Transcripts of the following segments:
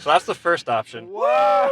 So that's the first option. Whoa!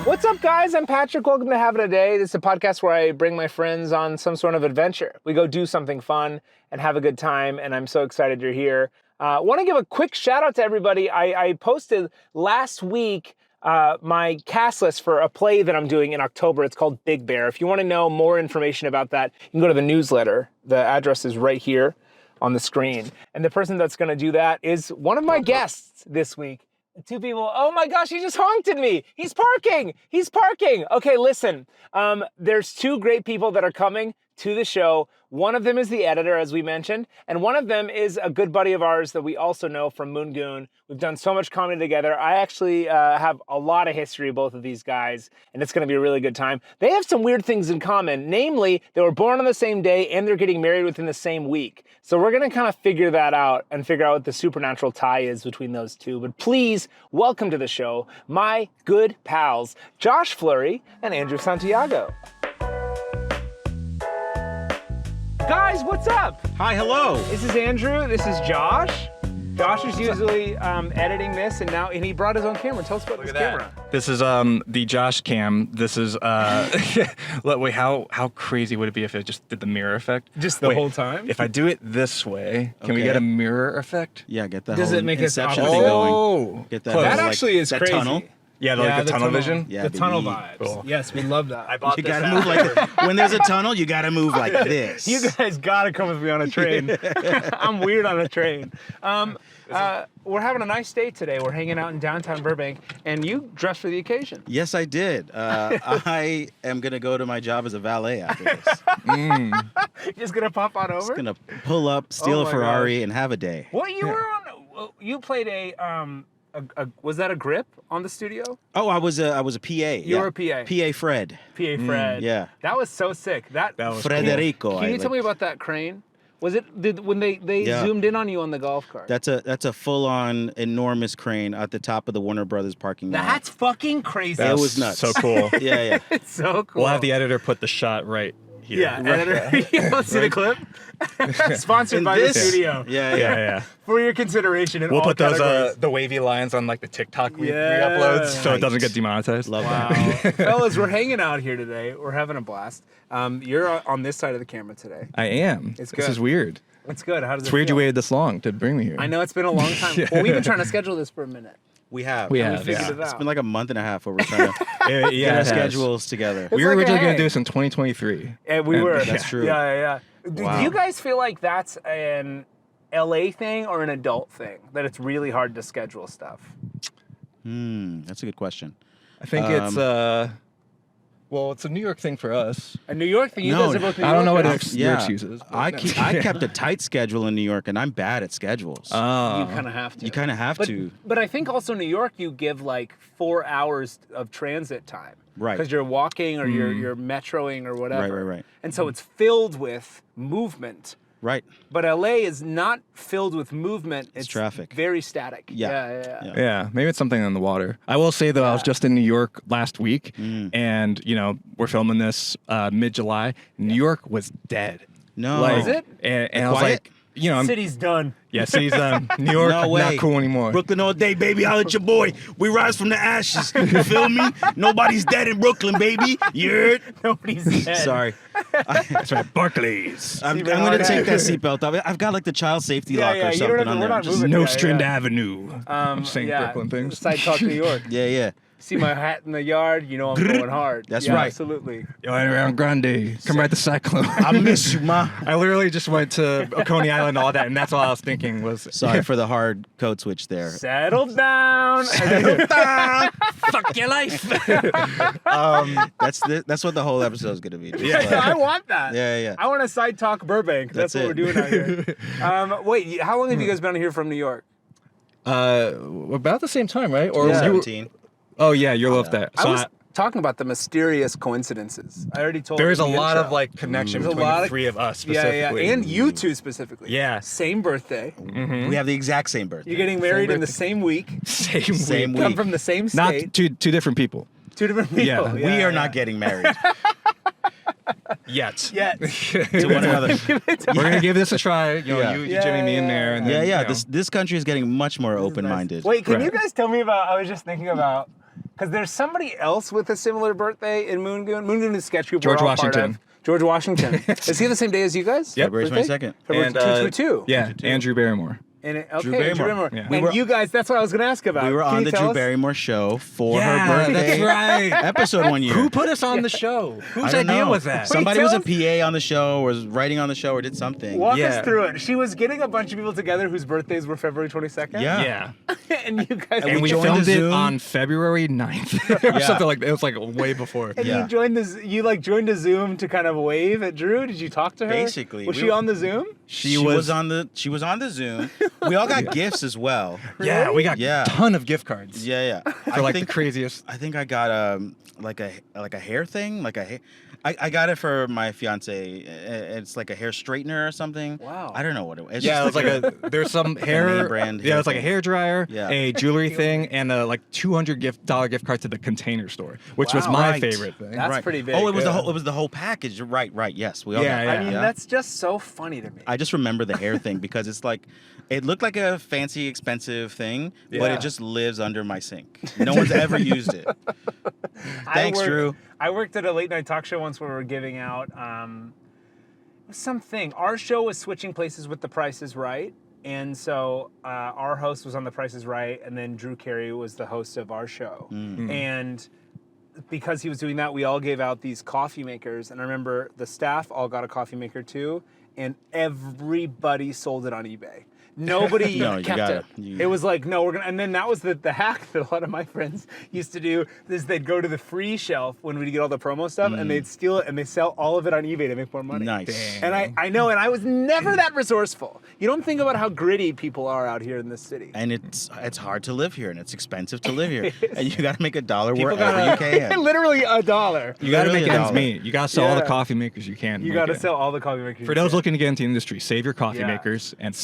What's up, guys? I'm Patrick. Welcome to Havin a Day. This is a podcast where I bring my friends on some sort of adventure. We go do something fun and have a good time, and I'm so excited you're here. Want to give a quick shout out to everybody. I posted last week my cast list for a play that I'm doing in October. It's called Big Bear. If you want to know more information about that, you can go to the newsletter. The address is right here on the screen. And the person that's going to do that is one of my guests this week. Two people, oh my gosh, he just honked at me. He's parking. Okay, listen, there's two great people that are coming to the show. One of them is the editor, as we mentioned, and one of them is a good buddy of ours that we also know from Goon. We've done so much comedy together. I actually have a lot of history of both of these guys, and it's gonna be a really good time. They have some weird things in common, namely, they were born on the same day and they're getting married within the same week. So we're gonna kind of figure that out and figure out what the supernatural tie is between those two. But please, welcome to the show, my good pals, Josh Fleury and Andrew Santiago. Guys, what's up? Hi, hello. This is Andrew, this is Josh. Josh is usually editing this, and he brought his own camera. Tell us about this camera. This is the Josh cam. This is wait, how crazy would it be if it just did the mirror effect? Just the whole time? If I do it this way, can we get a mirror effect? Yeah, get that. Does whole it make us Inception opposite? thing going? Oh, Get that. Close. That whole, actually is that crazy. Tunnel. Yeah, like the tunnel vision. Yeah, the tunnel baby. vibes. Cool. Yes, we love that. I bought You this gotta app. move like when there's a tunnel. You gotta move like this. You guys gotta come with me on a train. I'm weird on a train. We're having a nice day today. We're hanging out in downtown Burbank, and you dressed for the occasion. Yes, I did. I am gonna go to my job as a valet after this. Just gonna pop on over? Just gonna pull up, steal Oh a my Ferrari, gosh. and have a day. What you were on? You played was that a grip on the studio? Oh, I was a PA. You were a PA. PA Fred. PA Fred. yeah. That was so sick. That was Frederico. Can you tell me about that crane? Was it when they Yeah. zoomed in on you on the golf cart? That's a full-on enormous crane at the top of the Warner Brothers parking lot. That's fucking crazy. That was nuts. So cool. Yeah. It's so cool. We'll have the editor put the shot right here. Yeah, editor. Let's see the clip. Sponsored In by this- the studio. Yeah. For your consideration in We'll all put those categories. the wavy lines on like the TikTok we Yeah. upload, so it doesn't get demonetized. Love Wow. that. Fellas, we're hanging out here today. We're having a blast. You're on this side of the camera today. I am. It's This good. is weird. It's good. How does It's it weird feel? you waited this long to bring me here. I know it's been a long time. Well, we've been trying to schedule this for a minute. We have. We And have, we figured yeah. it It's out. been like a month and a half where we're trying to Yeah, get it our has. schedules together. We It's were like a originally going hang. to do this in 2023. And we were. That's true. Yeah. Do Wow. you guys feel like that's an LA thing or an adult thing? That it's really hard to schedule stuff? That's a good question. I think it's it's a New York thing for us. A New York thing? You No, guys are both New I don't know what Yorkers. your excuses. but- I kept a tight schedule in New York, and I'm bad at schedules. You kind of have to. you kind of have to. But I think also New York, you give like 4 hours of transit time. Right. Because you're walking or you're metroing or whatever. Right. And so it's filled with movement. Right. But LA is not filled with movement. It's traffic. Very static. Yeah. Yeah, maybe it's something on the water. I will say though, I was just in New York last week, and we're filming this mid-July. New York was dead. No. Is it? And I was Quiet? like, I'm, City's done. yeah, city's New York, No way. not cool anymore. Brooklyn all day, baby. Holla at your boy. We rise from the ashes. You feel me? Nobody's dead in Brooklyn, baby. You heard? Nobody's dead. Sorry. That's right, Barclays. I'm Seatbelt going to on. take that seatbelt off. I've got like the child safety lock yeah, or you something don't have to- on we're there. not Just- moving. Nostrand Yeah. Avenue. I'm saying Brooklyn things. Side talk New York. Yeah. See my hat in the yard, you know I'm going hard. That's Yeah, right. Absolutely. Yo, around Grande, come ride the Cyclone. I miss you, ma. I literally just went to Coney Island and all that, and that's all I was thinking was, Sorry for the hard code switch there. Settle down. fuck your life. That's what the whole episode is going to be. Just like- I want that. Yeah. I want to side talk Burbank. That's what it. we're doing out here. Wait, how long have you guys been here from New York? About the same time, right? Or Yeah. you, 17. oh yeah, you love that. I So was talking about the mysterious coincidences. I already told there's you a in the lot intro. of like connection There's a between lot the of- three of us Yeah, specifically. and you two specifically. Yeah. Same birthday. We have the exact same birthday. You're getting married in the birthday. same week. same Same week. Come week. from the same Not state. two different people. Two different people. Yeah. We are not getting married. Yet. To one another. We're gonna give this a try. You know, Yeah. you Jimmy, me in there. And then, Yeah. you know. This country is getting much more open-minded. Wait, can Right. you guys tell me about? I was just thinking about because there's somebody else with a similar birthday in Moon Goon. Moon Goon is a sketch group. George we're all part Washington. of. George Washington. Is he the same day as you guys? Yep. February Birthday? 22nd. February And, 222. Yeah, Andrew Barrymore. And okay, Drew Barrymore. Yeah. And you guys, that's what I was going to ask about. We were Can on you the tell Drew us? Barrymore show for Yeah, her birthday that's right. episode one year. Who put us on the show? I Whose don't idea know. was that? Somebody Wait, was tell a PA on the show, or was writing on the show, or did something. Walk Yeah. us through it. She was getting a bunch of people together whose birthdays were February 22nd. Yeah. Yeah. And you guys, And we joined filmed the it Zoom. on February 9th or Yeah. something like that. It was like way before. and Yeah. you joined joined a Zoom to kind of wave at Drew. Did you talk to her? Basically, Was we she were- on the Zoom? She was on the Zoom. We all got gifts as well. Yeah, we got Yeah. a ton of gift cards Yeah. for like the craziest. I think I got like a hair thing, I got it for my fiance. It's like a hair straightener or something. Wow. I don't know what it was. It's Yeah, it just was like there's some hair name brand Yeah, it was like a hair hair dryer, Yeah. a jewelry thing, and a like $200 gift card to the Container Store, which was Wow. my Right. favorite thing. That's pretty big. Oh, it was Yeah. the whole package. Right. Yes, we all Yeah, got yeah. I mean, yeah. that's just so funny to me. I just remember the hair thing because it's like, it looked like a fancy, expensive thing, but Yeah. it just lives under my sink. No one's ever used it. Thanks, Drew. I worked at a late night talk show once where we were giving out something. Our show was switching places with The Price is Right. And so our host was on The Price is Right, and then Drew Carey was the host of our show. And because he was doing that, we all gave out these coffee makers. And I remember the staff all got a coffee maker too, and everybody sold it on eBay. Nobody No, you kept gotta- it. you- It was like, no, we're gonna. And then that was the hack that a lot of my friends used to do. Is they'd go to the free shelf when we'd get all the promo stuff, and they'd steal it and they sell all of it on eBay to make more money. Nice. And I know, and I was never that resourceful. You don't think about how gritty people are out here in this city. And it's hard to live here, and it's expensive to live here, and you got to make $1 People wherever you can. literally $1. You got to Literally make ends $1. meet. You got to sell all the Yeah. coffee makers you can. You make got to it. sell all the coffee makers. For those looking to get into the industry, save your coffee Yeah. makers and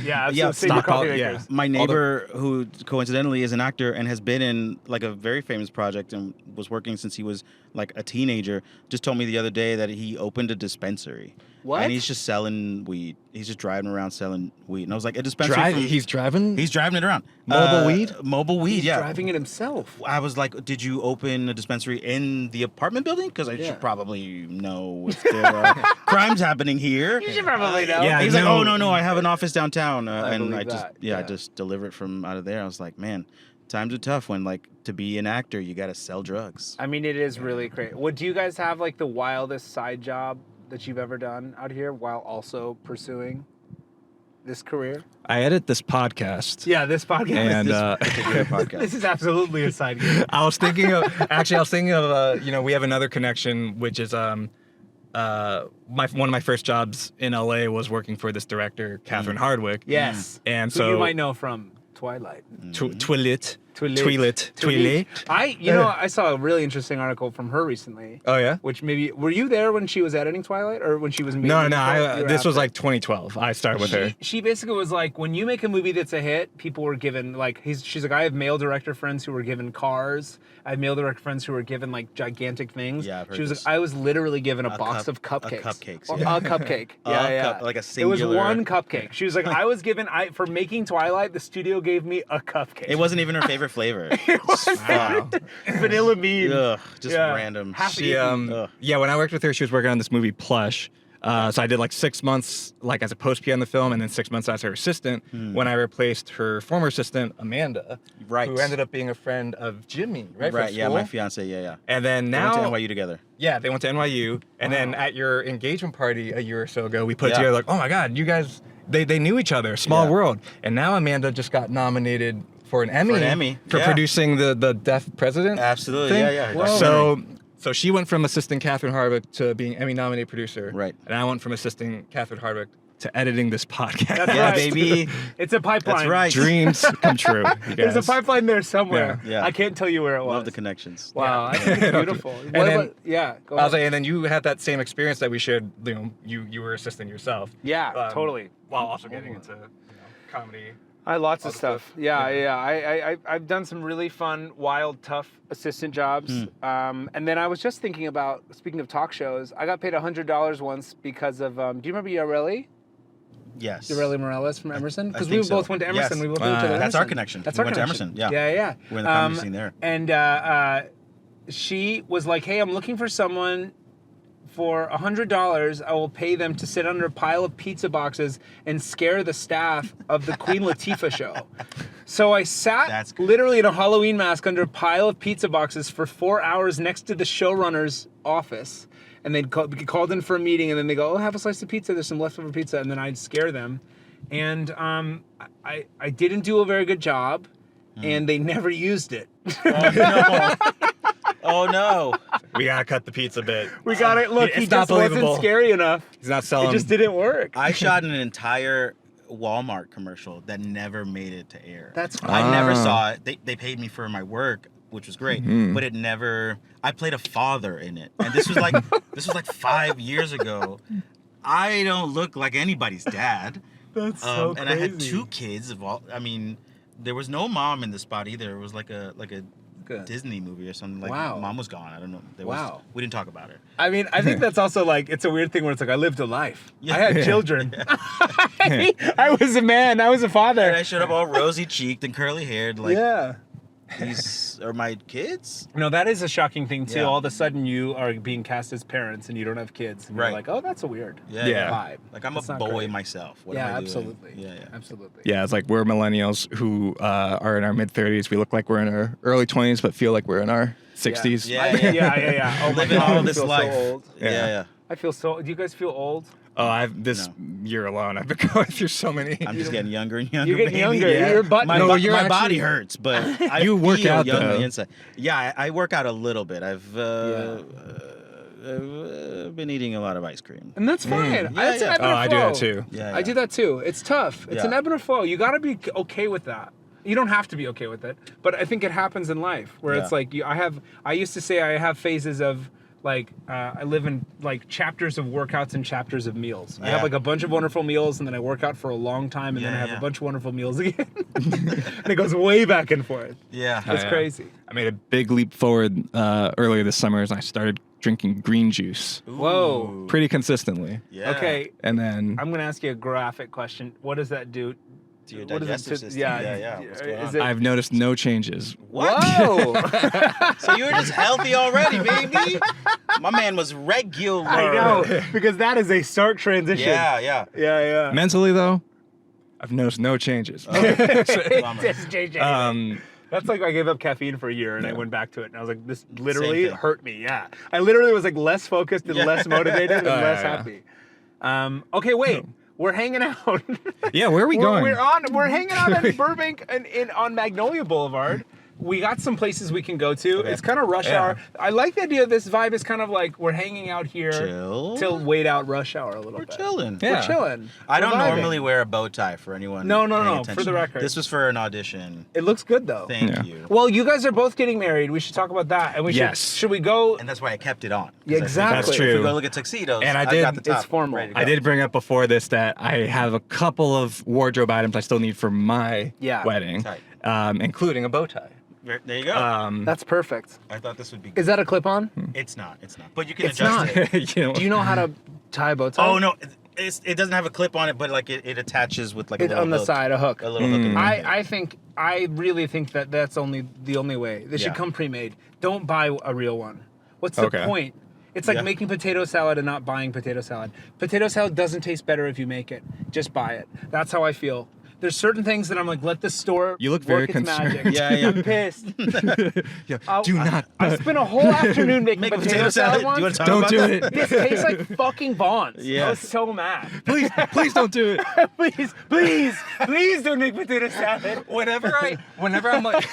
yeah, Yeah, so save your stock all- coffee yeah. makers. My All the- neighbor, who coincidentally is an actor and has been in like a very famous project and was working since he was like a teenager, just told me the other day that he opened a dispensary. What? And he's just selling weed. He's just driving around selling weed. And I was like, a dispensary. He's driving. He's driving it around. Mobile weed? Mobile weed, He's yeah. driving it himself. I was like, did you open a dispensary in the apartment building? Because I Yeah. should probably know if there are crimes happening here. You should probably know. Yeah, He's like, no. oh, no, I have an office downtown. And believe I just, that, I yeah. just deliver it from out of there. I was like, man, times are tough when, like, to be an actor, you got to sell drugs. I mean, it is really crazy. Do you guys have like the wildest side job that you've ever done out here while also pursuing this career? I edit this podcast. Yeah, this podcast. And This particular podcast. this is absolutely a side gig. I was thinking of we have another connection, which is one of my first jobs in LA was working for this director, Catherine Hardwicke. Yes. And Who so you might know from Twilight. Twilight. Twilight. I saw a really interesting article from her recently. Oh yeah. Which maybe were you there when she was editing Twilight or when she was making No. it? You were This was after? like 2012. I started with her. She basically was like, when you make a movie that's a hit, people were given like she's like, I have male director friends who were given cars. I have male director friends who were given like gigantic things. Yeah, I've heard she was this. like, I was literally given a box cup- of cupcakes. cupcakes, Or yeah. a cupcake. A Yeah. cup- like a It was singular- one cupcake. She was like, I was given for making Twilight, the studio gave me a cupcake. It wasn't even her favorite flavor. Wow. Vanilla bean. Ugh, just Yeah. random. Half She eaten. Ugh. when I worked with her, she was working on this movie Plush. So I did like 6 months like as a post P on the film, and then 6 months as her assistant. When I replaced her former assistant Amanda, Right. who ended up being a friend of Jimmy, right? from Right, yeah, school? my fiance, yeah. And then They now, went to NYU together. yeah, they went to NYU, and then at your engagement party a year or so ago, we put Yeah. together like, oh my God, you guys, they knew each other, small Yeah. world, and now Amanda just got nominated for an Emmy, for yeah. producing the Deaf President. Absolutely, thing. yeah. So she went from assisting Catherine Hardwicke to being Emmy-nominated producer. Right. And I went from assisting Catherine Hardwicke to editing this podcast. That's Yeah, right. baby. It's a pipeline. That's right. Dreams come true. You There's a guys. pipeline there somewhere. Yeah. I can't tell you where it was. Love the connections. Wow, I think it's beautiful. And What then- about, yeah, go I was ahead. like, and then you had that same experience that we shared. You were assisting yourself. Yeah, totally. While also getting into comedy. Lots all of the stuff. I've done some really fun, wild, tough assistant jobs. And then I was just thinking about, speaking of talk shows, I got paid $100 once because of, do you remember Yareli? Yes. Yareli Morales from Emerson? Because think we both went to Emerson. Yes. We both knew each other at That's our Emerson. connection. That's We our went to connection. Emerson, yeah. Yeah. We're in the comedy scene there. And she was like, hey, I'm looking for someone for $100. I will pay them to sit under a pile of pizza boxes and scare the staff of the Queen Latifah show. So I sat literally in a Halloween mask under a pile of pizza boxes for 4 hours next to the showrunner's office. And they'd be called in for a meeting, and then they go, oh, have a slice of pizza. There's some leftover pizza. And then I'd scare them. And I didn't do a very good job, and they never used it. Oh, no. Oh, no. We gotta cut the pizza bit. We got it. Look, It's he not just wasn't believable. scary enough. He's not selling. It just didn't work. I shot an entire Walmart commercial that never made it to air. That's cool. I never saw it. They paid me for my work, which was great, but it never. I played a father in it, and this was like 5 years ago. I don't look like anybody's dad. That's so crazy. And I had 2 kids. There was no mom in the spot either. It was like a Disney movie or something. Like, wow. Mom was gone. I don't know. Wow. We didn't talk about it. I mean, I think that's also like, it's a weird thing where it's like, I lived a life. Yeah. I had children. I was a man. I was a father. And I showed up all rosy cheeked and curly haired. Like, yeah. these are my kids? No, that is a shocking thing too. Yeah. All of a sudden you are being cast as parents and you don't have kids. And Right. you're like, oh, that's a weird Yeah. vibe. Like, I'm That's a not boy great. myself. What Yeah, am I doing? absolutely. Yeah. Absolutely. Yeah, it's like we're millennials who are in our mid-30s. We look like we're in our early 20s, but feel like we're in our 60s. Yeah. Yeah. Oh my Living God, all I this feel life. So old. Yeah. I feel so. Do you guys feel old? Oh, this year alone, I've been going through so many. I'm just getting younger and younger. You're getting baby. younger. Yeah. Your butt. My, No, bo- you're my actually- body hurts, but I You work feel out, young on though. the inside. Yeah, I work out a little bit. I've been eating a lot of ice cream. And that's fine. Yeah, That's an yeah. ebb and a I do that flow. too. Yeah, I do that too. It's tough. It's Yeah. an ebb and a flow. You got to be okay with that. You don't have to be okay with it, but I think it happens in life where it's Yeah. like I used to say I have phases of like I live in like chapters of workouts and chapters of meals. I have Yeah. like a bunch of wonderful meals and then I work out for a long time and then I have a bunch of wonderful meals again. And it goes way back and forth. Yeah. It's yeah. crazy. I made a big leap forward earlier this summer as I started drinking green juice Whoa. Ooh. pretty consistently. Yeah. Okay, And then I'm going to ask you a graphic question. What does that do? To your What is it digestive to- system. yeah, Yeah. What's going is on? it- I've noticed no changes. What? Whoa! So you were just healthy already, baby. My man was regular. I know, because that is a stark transition. Yeah. Mentally, though, I've noticed no changes. Bummer. Just JJ. Um, That's like I gave up caffeine for a year and I went back to it and I was like, this literally Same thing. hurt me. Yeah. I literally was like less focused and less motivated and less yeah. happy. Okay, wait. We're hanging out. yeah, where are we going? We're hanging out in Burbank and on Magnolia Boulevard. We got some places we can go to. Okay. It's kind of rush Yeah. hour. I like the idea of this vibe. Is kind of like we're hanging out here Chill. till wait out rush hour a little We're bit. chilling. Yeah. We're chilling. I don't We're vibing. normally wear a bow tie for anyone. No, paying for attention. the record. This was for an audition. It looks good though. Thank Yeah. you. Well, you guys are both getting married. We should talk about that. And we Yes. should we go? And that's why I kept it on. 'Cause Yeah, I figured exactly. That's If true. we go look at tuxedos, And I I've did- got the top It's formal. ready to I go. did bring up before this that I have a couple of wardrobe items I still need for my Yeah. wedding, Tight. Including a bow tie. There you go. That's perfect. I thought this would be. Is that a clip-on? It's not. But you can It's adjust not. it. You know, Do you know how to tie a bow tie? Oh no, it doesn't have a clip on it, but like it attaches with like a It, little on the hook. side, a hook. A little hook. in the I really think that that's the only way. They should Yeah. come pre-made. Don't buy a real one. What's the Okay. point? It's like Yeah. making potato salad and not buying potato salad. Potato salad doesn't taste better if you make it. Just buy it. That's how I feel. There's certain things that I'm like, let the store You look work very its concerned. magic. Yeah. I'm pissed. yeah, do not. I spent a whole afternoon making Make potato salad Do you want once. to talk Don't about do that? it. This tastes like fucking Bonds. Yeah. I was so mad. Please don't do it. Please don't make potato salad. Whenever I'm like,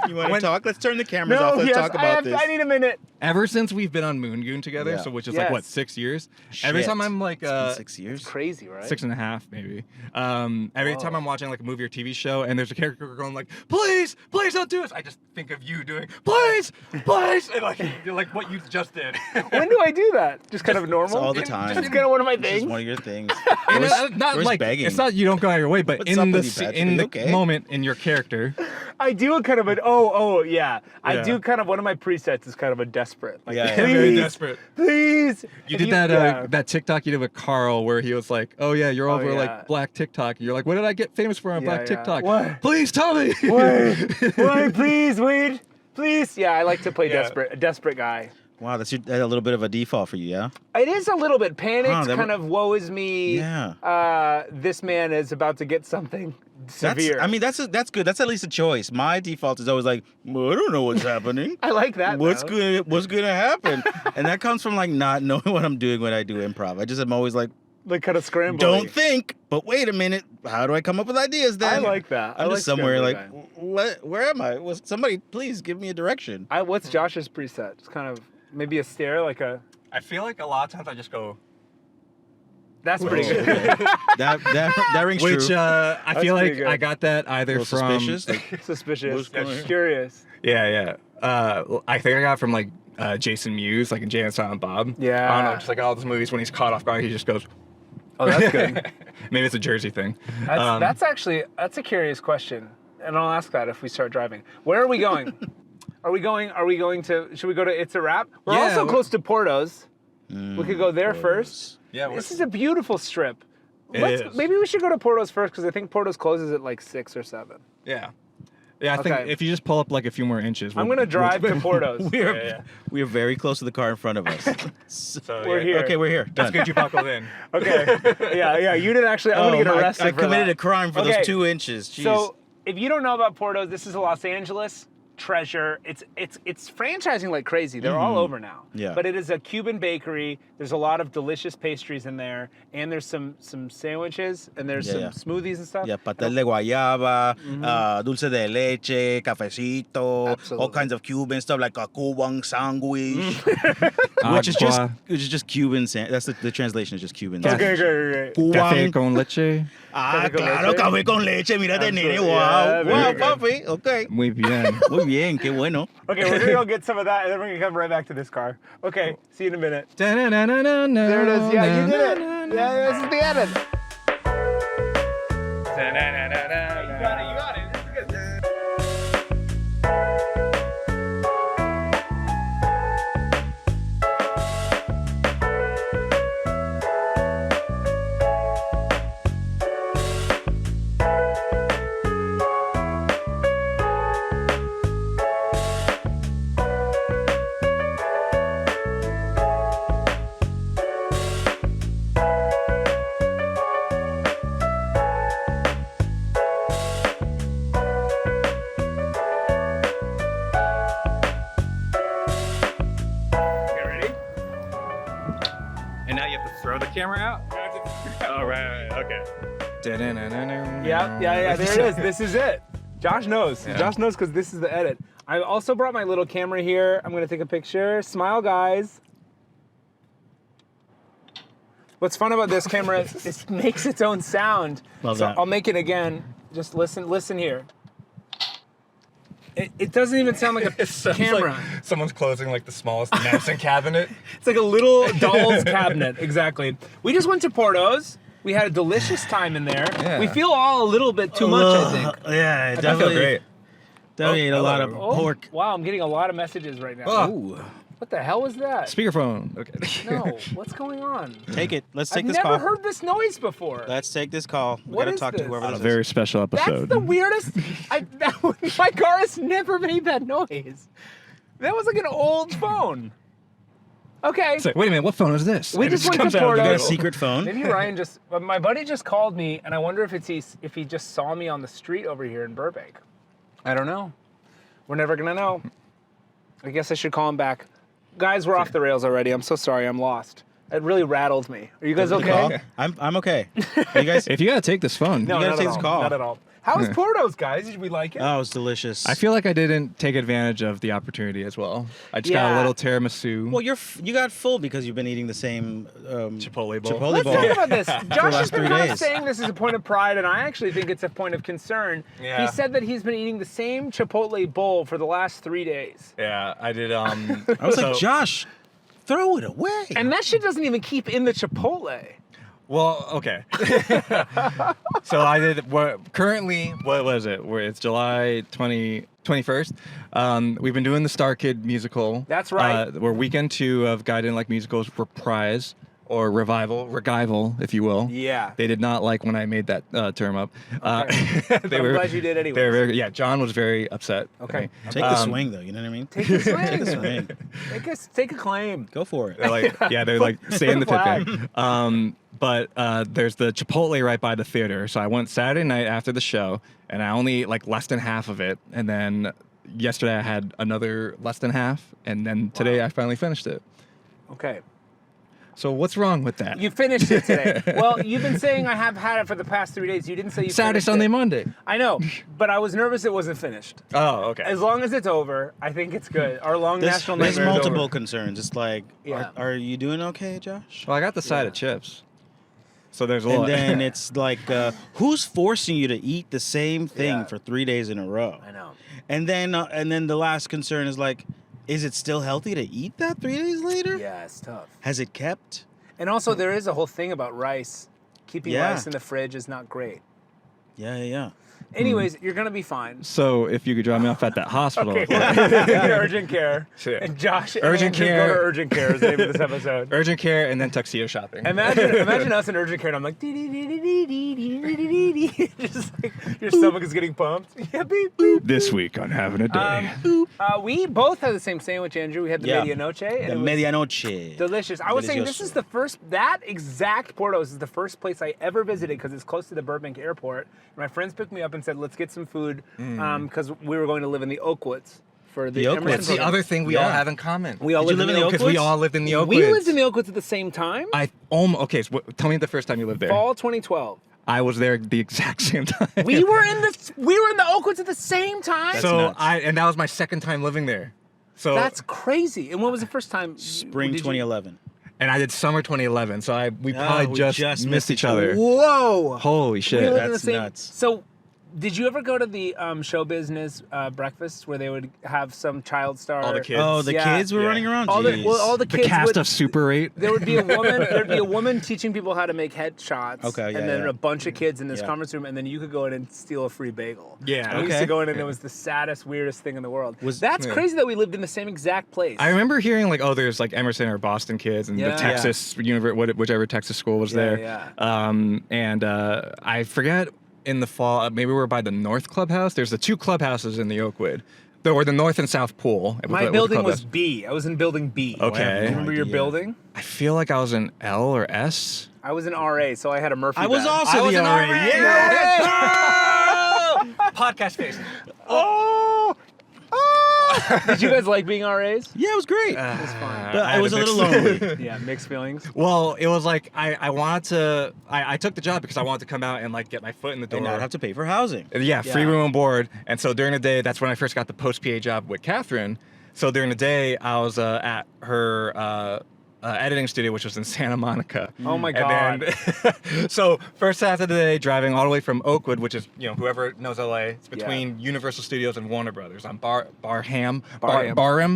You want to When- talk? Let's turn the cameras off. Let's talk about this. I need a minute. ever since we've been on Moon Goon together, Yeah. so which is Yes. like what 6 years. Every Shit. time I'm like It's been 6 years. Crazy, right? 6.5 maybe. Every time I'm watching like a movie or TV show and there's a character going like, please don't do this. I just think of you doing, please, and like you're like what you just did. When do I do that? Just kind of normal? It's all the time. That's kind of one of my It's things. just one of your things. And Where's- not where's like begging? it's not you don't go out of your way, but What's up in the with you, Patrick? in You the okay? moment in your character. I do a kind of an oh yeah. I Yeah. do kind of one of my presets is kind of a desperate. Like, Yeah, yeah. please, Very desperate. please. You If did that yeah. that TikTok you did with Carl where he was like, "Oh yeah, you're over yeah. like Black TikTok." And you're like, "What did I get famous for on Yeah, Black yeah. TikTok?" What? Please tell me. Wait, please, wait, please. Yeah, I like to play Yeah. a desperate guy. Wow, that's a little bit of a default for you, yeah? It is a little bit panicked, Huh, that kind would- of woe is me. Yeah. This man is about to get something severe. That's good. That's at least a choice. My default is always like, well, I don't know what's happening. I like that. What's though. gonna happen? And that comes from like not knowing what I'm doing when I do improv. I'm always like, Like kind of scramble. don't think, but wait a minute, how do I come up with ideas then? I like that. I I'm like just somewhere like, scrambling where am I? Was somebody please give me a direction? What's Josh's preset? It's kind of maybe a stare, like a. I feel like a lot of times I just go, That's pretty Oh, good. okay. that rings which true. I That's feel pretty like good. I got that either Little from suspicious. Like, Suspicious. What's going on? Curious. yeah. I think I got it from like Jason Mewes, like in Jay and Silent Bob. Yeah. I don't know, just like all those movies when he's caught off guard, he just goes. Oh, that's good. Maybe it's a Jersey thing. That's actually a curious question, and I'll ask that if we start driving. Where are we going? Are we going to? Should we go to It's a Wrap? We're Yeah, also we're- close to Porto's. We could go there first. Yeah, This is a beautiful strip. It is. Maybe we should go to Porto's first because I think Porto's closes at like 6 or 7. Yeah. Yeah, I think Okay. if you just pull up like a few more inches. I'm gonna drive to Porto's. we are very close to the car in front of us. So, We're here. Okay, we're here. That's Done. good you buckled in. Okay. Yeah. You didn't actually. I'm gonna get arrested. I for committed that. a crime for Okay. those 2 inches. Jeez. So if you don't know about Porto's, this is a Los Angeles treasure. It's franchising like crazy. They're all over now. Yeah. But it is a Cuban bakery. There's a lot of delicious pastries in there, and there's some sandwiches, and there's some smoothies and stuff. Yeah, pastel de guayaba, dulce de leche, cafecito, all Absolutely. kinds of Cuban stuff like a Cuban sandwich, which is just Cuban. That's the translation is just Cuban. Okay, great. Café Cuban. con leche. Ah, Café con claro, leche. café con leche. Mírate, nene. Absolutely. Wow, Yeah, wow, very good. papi. Okay. Muy bien. Muy bien, qué bueno. Okay, we're gonna go get some of that, and then we're gonna come right back to this car. Okay, see you in a minute. There There it is. Yeah, you did it. Yeah, this is the edit. You got it. This is good. Okay, ready? And now you have to throw the camera out? Oh, right. Okay. Yeah. There it is. This is it. Josh knows. Yeah. Josh knows because this is the edit. I also brought my little camera here. I'm gonna take a picture. Smile, guys. What's fun about this camera is it makes its own sound. Love so that. I'll make it again. Just listen here. It doesn't even sound like a camera. Like someone's closing like the smallest medicine cabinet. It's like a little doll's cabinet. Exactly. We just went to Porto's. We had a delicious time in there. Yeah. We feel all a little bit too much, I think. Yeah, I feel definitely. great. Definitely ate a lot of hello. pork. Wow, I'm getting a lot of messages right now. Oh. Ooh. What the hell was that? Speakerphone. Okay. No, what's going on? Take it. Let's take I've this never call. heard this noise before. Let's take this call. We What gotta is talk to this? whoever A this is. very special That's episode. the weirdest. My car has never made that noise. That was like an old phone. Okay. It's like, wait a minute, what phone is this? We And it just went comes to out of the You got a Porto's. middle. secret phone? Maybe Ryan just. My buddy just called me, and I wonder if he just saw me on the street over here in Burbank. I don't know. We're never gonna know. I guess I should call him back. Guys, we're off the rails already. I'm so sorry. I'm lost. It really rattled me. Are you guys The call? okay? I'm okay. Are you guys? If you gotta take this phone, No, You gotta not take at this all. call. Not at all. How was Porto's, guys? Did we like it? Oh, it was delicious. I feel like I didn't take advantage of the opportunity as well. I just got a Yeah. little tiramisu. Well, you got full because you've been eating the same Chipotle bowl. Chipotle Let's bowl. talk about this. Josh has last been 3 kind of days. saying this is a point of pride, and I actually think it's a point of concern. Yeah. He said that he's been eating the same Chipotle bowl for the last 3 days. Yeah, I did. I was like, Josh, throw it away. And that shit doesn't even keep in the Chipotle. Well, okay. So I did. Currently, what was it? It's July 21st. We've been doing the Star Kid musical. That's right. We're weekend 2 of Guy Didn't Like Musicals Reprise or revival, if you will. Yeah. They did not like when I made that term up. I'm glad you did anyway. They were very, yeah. John was very upset. Okay. Take the swing, though. You know what I mean? Take a swing. Take the swing. Take a claim. Go for it. They're like, yeah, they're like, stay in the tip Flag. bag. But there's the Chipotle right by the theater. So I went Saturday night after the show, and I only ate like less than half of it. And then yesterday I had another less than half, and then today I finally finished it. Okay. So what's wrong with that? You finished it today. Well, you've been saying I have had it for the past 3 days. You didn't say you Saturday, finished Sunday, it. Monday. I know, but I was nervous it wasn't finished. Oh, okay. As long as it's over, I think it's good. Our long There's national there's nightmare is multiple over. concerns. It's like, Yeah. are you doing okay, Josh? Well, I got the side Yeah. of chips. So there's a And lot. then it's like, who's forcing you to eat the same thing Yeah. for 3 days in a row? I know. And then the last concern is like, is it still healthy to eat that 3 days later? Yeah, it's tough. Has it kept? And also, there is a whole thing about rice. Keeping Yeah. rice in the fridge is not great. Yeah. Anyways, you're gonna be fine. So if you could drop me off at that hospital. Okay, urgent care. Sure. And Josh and Urgent Andrew care. Go to urgent care is the name of this episode. Urgent care and then tuxedo shopping. Imagine us in urgent care, and I'm like, dee-dee-dee-dee-dee-dee-dee-dee-dee-dee. Just like your stomach is getting pumped. Yeah, beep, beep. This week on Having a Day. We both had the same sandwich, Andrew. We had the Yeah. medianoche. And The it was medianoche. delicious. I was saying this is Delicioso. the first, that exact Porto's is the first place I ever visited because it's close to the Burbank airport. And my friends picked me up and said, let's get some food because we were going to live in the Oakwoods for the The Oakwoods. Emerson That's the program. other thing we all have in common. We all Did you lived live in the Because we Oakwoods? all lived in the Oakwoods. We lived in the Oakwoods at the same time. Okay, so tell me the first time you lived there. Fall 2012. I was there the exact same time. We were in the Oakwoods at the same time. That's so nuts. and that was my second time living there. So That's crazy. And when was the first time? Spring did you- 2011. and I did summer 2011. So we probably we just just missed each other. Whoa. Holy We shit! lived in the That's same. nuts. So, did you ever go to the show business breakfast where they would have some child star? All the kids. Oh, the Yeah. kids were Yeah. running around? All the Jeez. The kids cast would, of Super 8. There would be a woman. There'd be a woman teaching people how to make headshots. Okay, yeah, and then yeah. a bunch of kids in this Yeah. conference room, and then you could go in and steal a free bagel. Yeah, And we used okay. to go in, and it was the saddest, weirdest thing in the world. That's yeah. crazy that we lived in the same exact place. I remember hearing like, oh, there's like Emerson or Boston kids, and Yeah. the Texas whichever Texas school was there. Yeah. I forget in the fall, maybe we were by the North Clubhouse. There's the two clubhouses in the Oakwood, or the North and South Pool. with My the building was clubhouse. B. I was in building B. Okay. You remember your idea. building? I feel like I was in L or S. I was in RA, so I had a Murphy. I was badge. also I was the in RA. RA. Yeah. Podcast face. Oh! Did you guys like being RAs? Yeah, it was great. It was fun. But it was a little lonely. Yeah, mixed feelings. Well, it was like I wanted to. I took the job because I wanted to come out and like get my foot in the door. And not have to pay for housing. Yeah, free Yeah. room and board. And so during the day, that's when I first got the post PA job with Catherine. So during the day, I was at her editing studio, which was in Santa Monica. Oh my And then, so first half of the day, driving all the way from Oakwood, which is, whoever knows LA, it's between Universal Studios and Warner Brothers on Barham.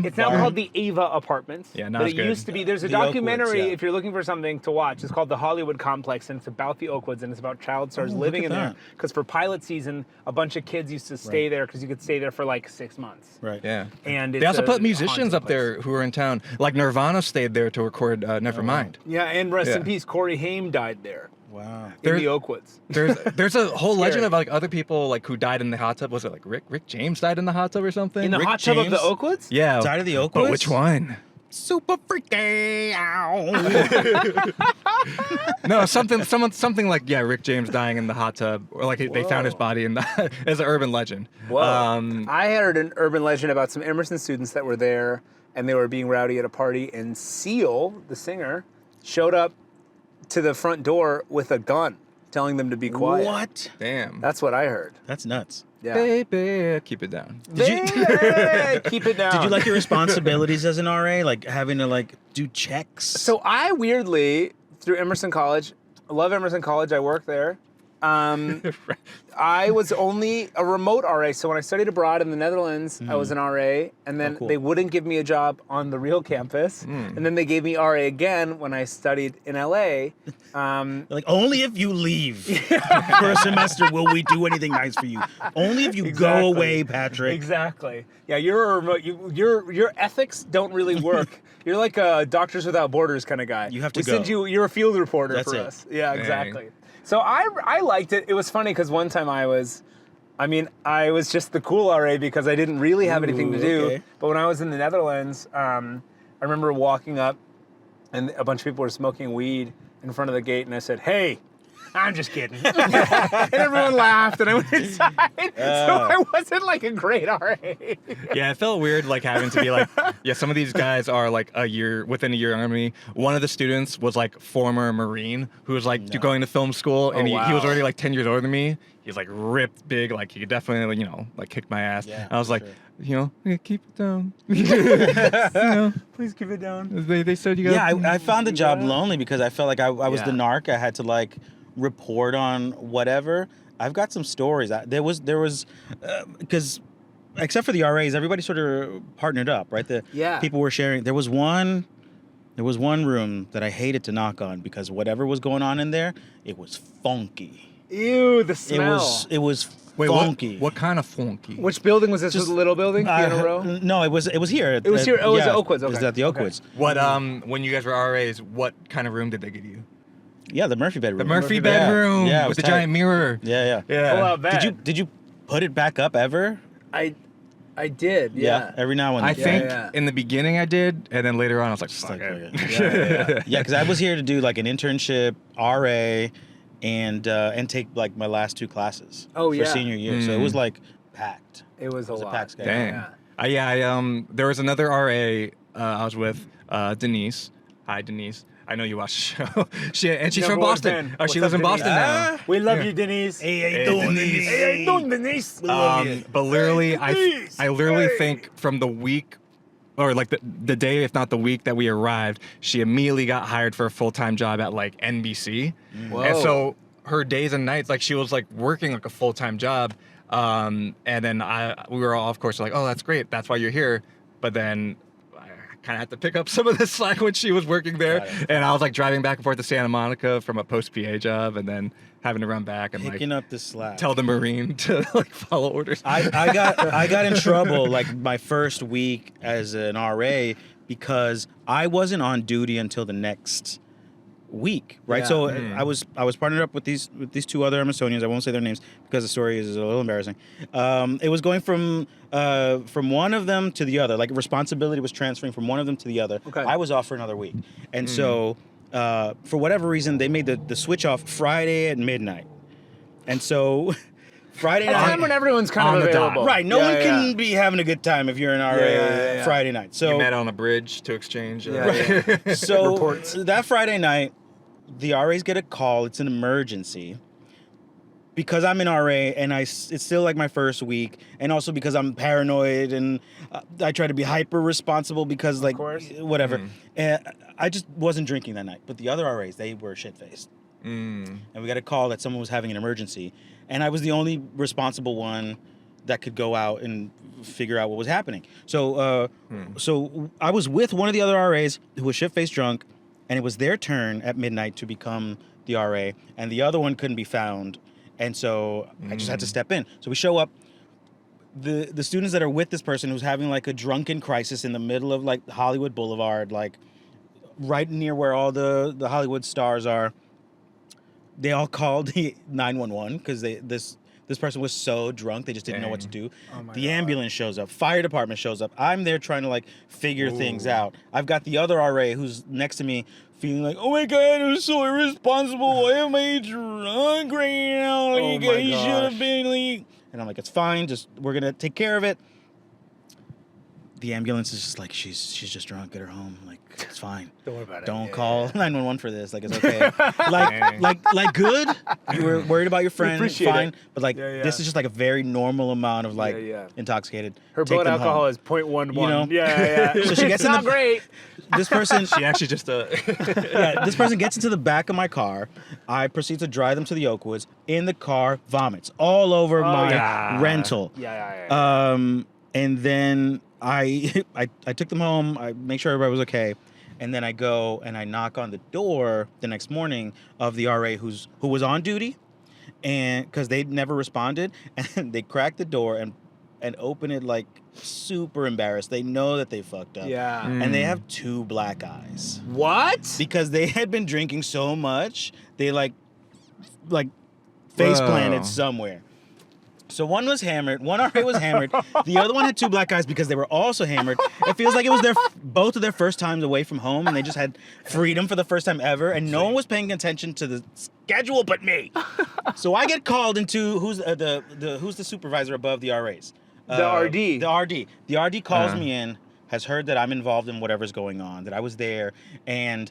It's now called the Ava Apartments. Yeah, now but it's it good. used to be. There's a The Oakwoods, documentary yeah. if you're looking for something to watch. It's called the Hollywood Complex, and it's about the Oakwoods, and it's about child stars Oh, living look in at there. that. Because for pilot season, a bunch of kids used to stay there because you could stay there for like 6 months. Right. Yeah. And They it's also a put musicians haunted up there place. who were in town. Like Nirvana stayed there to record Nevermind. Yeah, and rest in Yeah. peace, Corey Haim died there Wow. in There- the Oakwoods. There's a whole legend Scary. of like other people like who died in the hot tub. Was it like Rick James died in the hot tub or something? In the Rick hot tub of the James Oakwoods? Yeah. Died of the But Oakwoods? which one? Super freaky. No, something like Rick James dying in the hot tub, or like they found his body in the as an urban legend. Whoa. Um, I heard an urban legend about some Emerson students that were there and they were being rowdy at a party, and Seal, the singer, showed up to the front door with a gun. telling them to be quiet. What? Damn. That's what I heard. That's nuts. Yeah. Baby, keep it down. Keep it down. Did you like your responsibilities as an RA? Like having to like do checks? So I weirdly, through Emerson College, I love Emerson College, I work there. I was only a remote RA. So when I studied abroad in the Netherlands, I was an RA, and then cool. they wouldn't give me a job on the real campus. And then they gave me RA again when I studied in LA. Like only if you leave for a semester will we do anything nice for you. Only if you go away, Patrick. Exactly. Yeah, you're a remote. Your ethics don't really work. You're like a Doctors Without Borders kind of guy. You have to we send go. you're a field reporter That's for it. us. Yeah, Dang. exactly. So I liked it. It was funny because one time I was just the cool RA because I didn't really have anything to do. Okay. But when I was in the Netherlands, I remember walking up and a bunch of people were smoking weed in front of the gate, and I said, "Hey, I'm just kidding." And everyone laughed, and I went inside. So I wasn't like a great RA. Yeah, it felt weird like having to be like, yeah, some of these guys are like within a year younger than me. One of the students was like former Marine who was like going to film school, and he was wow. already like 10 years older than me. He was like ripped big, like he could definitely, like kick my ass. Yeah, I was like, sure. Yeah, keep it down. Please keep it down. They said you got. Yeah, I found the job Yeah. lonely because I felt like I was Yeah. the narc. I had to like report on whatever. I've got some stories. There was because except for the RAs, everybody sort of partnered up, right? Yeah. People were sharing. There was one room that I hated to knock on because whatever was going on in there, it was funky. Ew, the smell. It was Wait, funky. what kind of funky? Which building was this? Was it a little building? In a row? No, it was here. It was here. Oh, it was at Oakwoods. It was Okay. at the Oakwoods. What when you guys were RAs, what kind of room did they give you? Yeah, the Murphy bedroom. The Murphy bedroom Yeah, it with was the tight. giant mirror. Yeah. Yeah. Pull out bed. Did you put it back up ever? I did. Yeah. Every now and I then. think yeah. in the beginning I did, and then later on I was like, Just fuck like, it. okay. Yeah, because I was here to do like an internship RA and take like my last 2 classes. Oh, for yeah. senior year. So it was like packed. It was a It was a lot. packed schedule. Dang. Yeah. There was another RA I was with, Denise. Hi, Denise. I know you watch the show. She's Number from one Boston. fan. Oh, she What's lives up, in Boston Denise? now. We love you, Denise. Hey, how Yeah, you doing, Denise. Denise? Hey, how you doing, Denise? But literally, Denise, I literally hey. think from the week, or like the day, if not the week that we arrived, she immediately got hired for a full-time job at like NBC. Whoa. And so her days and nights, like she was like working like a full-time job. And then we were all, of course, like, oh, that's great. That's why you're here. But then I kind of had to pick up some of the slack when she was working there. Got it. And I was like driving back and forth to Santa Monica from a post-PA job, and then having to run back and Picking like up the slack. tell the Marine to like follow orders. I got in trouble like my first week as an RA because I wasn't on duty until the next week, right? Yeah. So I was partnered up with these 2 other Amazonians. I won't say their names because the story is a little embarrassing. It was going from one of them to the other. Like responsibility was transferring from one of them to the other. Okay. I was off for another week, and so for whatever reason they made the switch off Friday at midnight, and so. Friday At a night. time when everyone's kind On of the dot. available. Right, no Yeah, one yeah. can be having a good time if you're an RA Yeah. Friday night. So You met on a bridge to exchange. Yeah, yeah. so Reports. that Friday night, the RAs get a call. It's an emergency. Because I'm an RA and it's still like my first week, and also because I'm paranoid and I try to be hyper responsible because like course. whatever. And I just wasn't drinking that night. But the other RAs, they were shit faced. Mm. And we got a call that someone was having an emergency, and I was the only responsible one that could go out and figure out what was happening. So so I was with one of the other RAs who was shit-faced drunk, and it was their turn at midnight to become the RA, and the other one couldn't be found, and so I just had to step in. So we show up. The students that are with this person who's having like a drunken crisis in the middle of like Hollywood Boulevard, like right near where all the Hollywood stars are, they all called the 911 because this person was so drunk they just didn't know what to do. The ambulance shows up, fire department shows up. I'm there trying to like figure things out. I've got the other RA who's next to me feeling like, oh my God, I'm so irresponsible. Why am I drunk right now? Oh Like, my I should have gosh. been like, and I'm like, it's fine. Just we're gonna take care of it. the ambulance is just like, she's just drunk. Get her home. Like, it's fine. Don't worry about it. Don't Yeah, call yeah. 911 for this. Like, it's okay. like good. You were worried about your friend. appreciate Fine. it. But like, Yeah, yeah. this is just like a very normal amount of like Yeah. intoxicated. Her Take blood them alcohol home. is 0.11. You know? Yeah. So she gets it's in not the- great. This person, She actually just this person gets into the back of my car. I proceed to drive them to the Oakwoods. In the car, vomits all over my yeah. rental. Yeah. And then I took them home. I make sure everybody was okay. And then I go and I knock on the door the next morning of the RA who was on duty, and because they never responded, and they crack the door and open it like super embarrassed. They know that they fucked up. Yeah. And they have 2 black eyes What? because they had been drinking so much. They like face planted Whoa. somewhere. So one was hammered, one RA was hammered. The other one had 2 black eyes because they were also hammered. It feels like it was both of their first times away from home, and they just had freedom for the first time ever, and no one was paying attention to the schedule but me. So I get called into who's the supervisor above the RAs? The RD. The RD. The RD calls Uh-huh. me in, has heard that I'm involved in whatever's going on, that I was there, and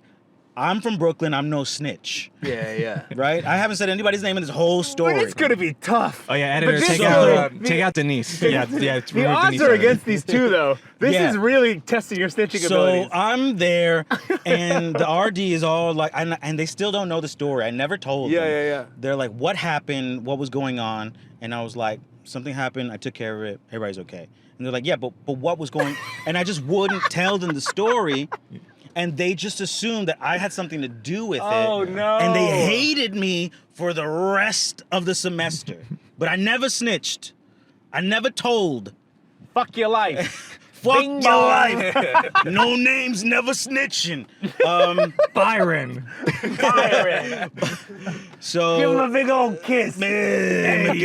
I'm from Brooklyn. I'm no snitch, Yeah. right? I haven't said anybody's name in this whole story. But it's gonna be tough. Oh yeah, editor, this take is out the- take out Denise. Yeah. The remove odds Denise are out of it. against these 2, though. This Yeah. is really testing your snitching So abilities. I'm there, and the RD is all like, and they still don't know the story. I never told them. Yeah. They're like, what happened? What was going on? And I was like, something happened. I took care of it. Everybody's okay. And they're like, yeah, but what was going? And I just wouldn't tell them the story. And they just assumed that I had something to do with it. Oh, no. And they hated me for the rest of the semester. But I never snitched. I never told. Fuck your life. Fuck Bing your bong. life. No names, never snitching. Byron. Byron. So Give him a big old kiss. man,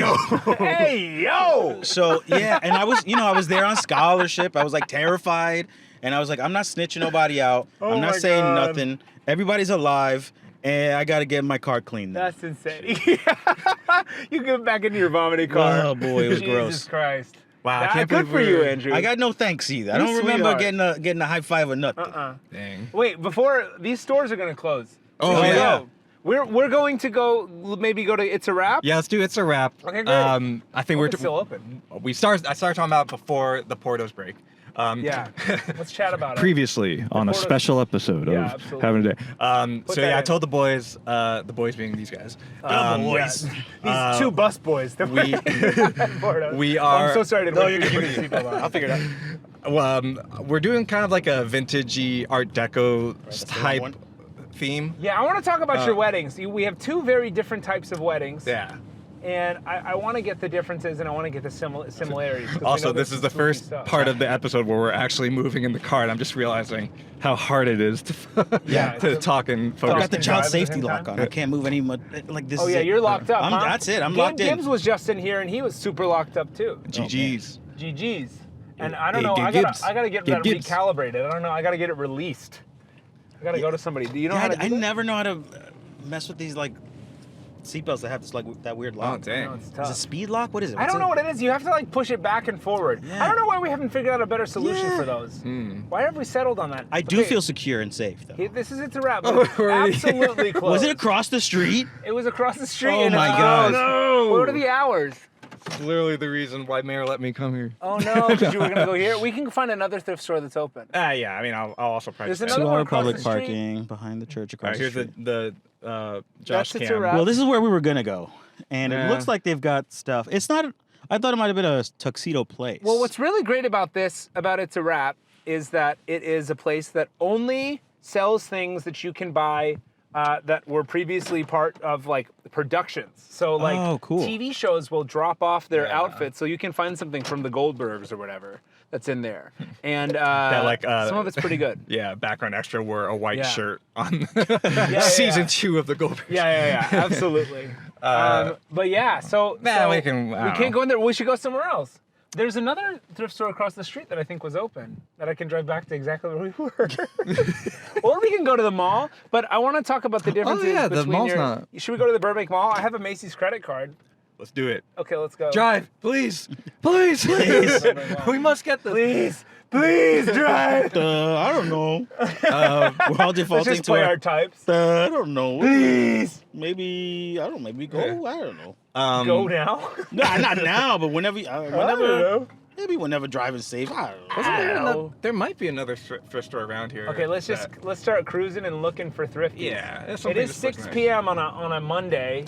Hey, yo. So yeah, and I was there on scholarship. I was like terrified, and I was like, I'm not snitching nobody out. Oh I'm not my saying God. nothing. Everybody's alive, and I got to get my car cleaned. now. That's insane. You get back into your vomiting car. Oh, boy, it was Jesus gross. Christ. Wow, I That- can't good believe for you, we're- Andrew. I got no thanks either. I You don't remember sweetheart. getting a high five or nothing. Dang. Wait, before these stores are gonna close. Oh, Before we yeah. go, We're going to go maybe go to It's a Wrap. Yeah, let's do It's a Wrap. Okay, great. I think It's still open. I started talking about before the Porto's break. Yeah. Let's chat about it. Previously on a Porto's- special episode Yeah, of absolutely. Having a Day. Put So that yeah, I in. told the boys being these guys. Yes. These 2 bus boys. That we- Porto. we Oh, are- I'm so sorry to No, put you're your good. seatbelt on. I'll figure it out. Well, we're doing kind of like a vintagey Art Deco the type one. theme. Yeah, I want to talk about your weddings. We have 2 very different types of weddings. Yeah. And I want to get the differences and I want to get the similarities. 'cause we Also, know this there's is the some spooky first stuff. part of the episode where we're actually moving in the car, and I'm just realizing how hard it is to Yeah, to it's- talk and I focus. got the Can child drive at the safety same lock time? on. I can't move any more. Like this. Oh is yeah, it. you're locked up. Huh? That's it. I'm Gabe locked in. Gibbs was just in here and he was super locked up too. GG's. GG's. And I don't Hey, know. Gabe I Gibbs. gotta get Gabe that Gibbs. recalibrated. I don't know. I gotta get it released. I gotta go to somebody. Do you know how to do I that? never know how to mess with these like seatbelts that have this like that weird lock. Oh dang. No, it's Is it tough. speed lock? What is it? I don't know what it is. You have to like push it back and forward. Yeah. I don't know why we haven't figured out a better solution Yeah. for those. Hmm. Why have we settled on that? I do Okay, feel secure and safe though. This is It's a Wrap. Oh, But really? absolutely close. Was it across the street? It was across the street. Oh and my it's God. closed. No. What are the hours? Literally the reason why Mayor let me come here. Oh no, because you were gonna go here. We can find another thrift store that's open. Yeah. I mean, I'll also price There's that. another one across public the street. parking behind the church All across right, here's the street. the Josh That's It's a cam. Wrap. Well, this is where we were gonna go, and Yeah. it looks like they've got stuff. It's not. I thought it might have been a tuxedo place. Well, what's really great about It's a Wrap, is that it is a place that only sells things that you can buy that were previously part of like productions. So like Oh, cool. TV shows will drop off their outfits, so you can find something from the Goldbergs or whatever that's in there, and some of it's pretty good. Yeah, background extra wore a white Yeah. shirt on yeah, season yeah. 2 of the Goldbergs. Yeah, absolutely. But yeah, so we can- I we don't can't know. go in there. We should go somewhere else. There's another thrift store across the street that I think was open that I can drive back to exactly where we were. Or we can go to the mall. But I want to talk about the differences yeah, the between mall's your. not- Should we go to the Burbank Mall? I have a Macy's credit card. Let's do it. Okay, let's go. Drive, please, please. We must get this. Please drive. I don't know. We're all Let's defaulting just to play our. our types. I don't know. Please. Maybe I don't know. Maybe go. Yeah. I don't know. Go now. No, not now. But whenever, I don't know. maybe whenever driving's safe. I don't know. Wasn't there, Ow. there might be another thrift store around here. Okay, let's start cruising and looking for thrifties. Yeah, it's It something is just looks 6 nice. p.m. on a Monday,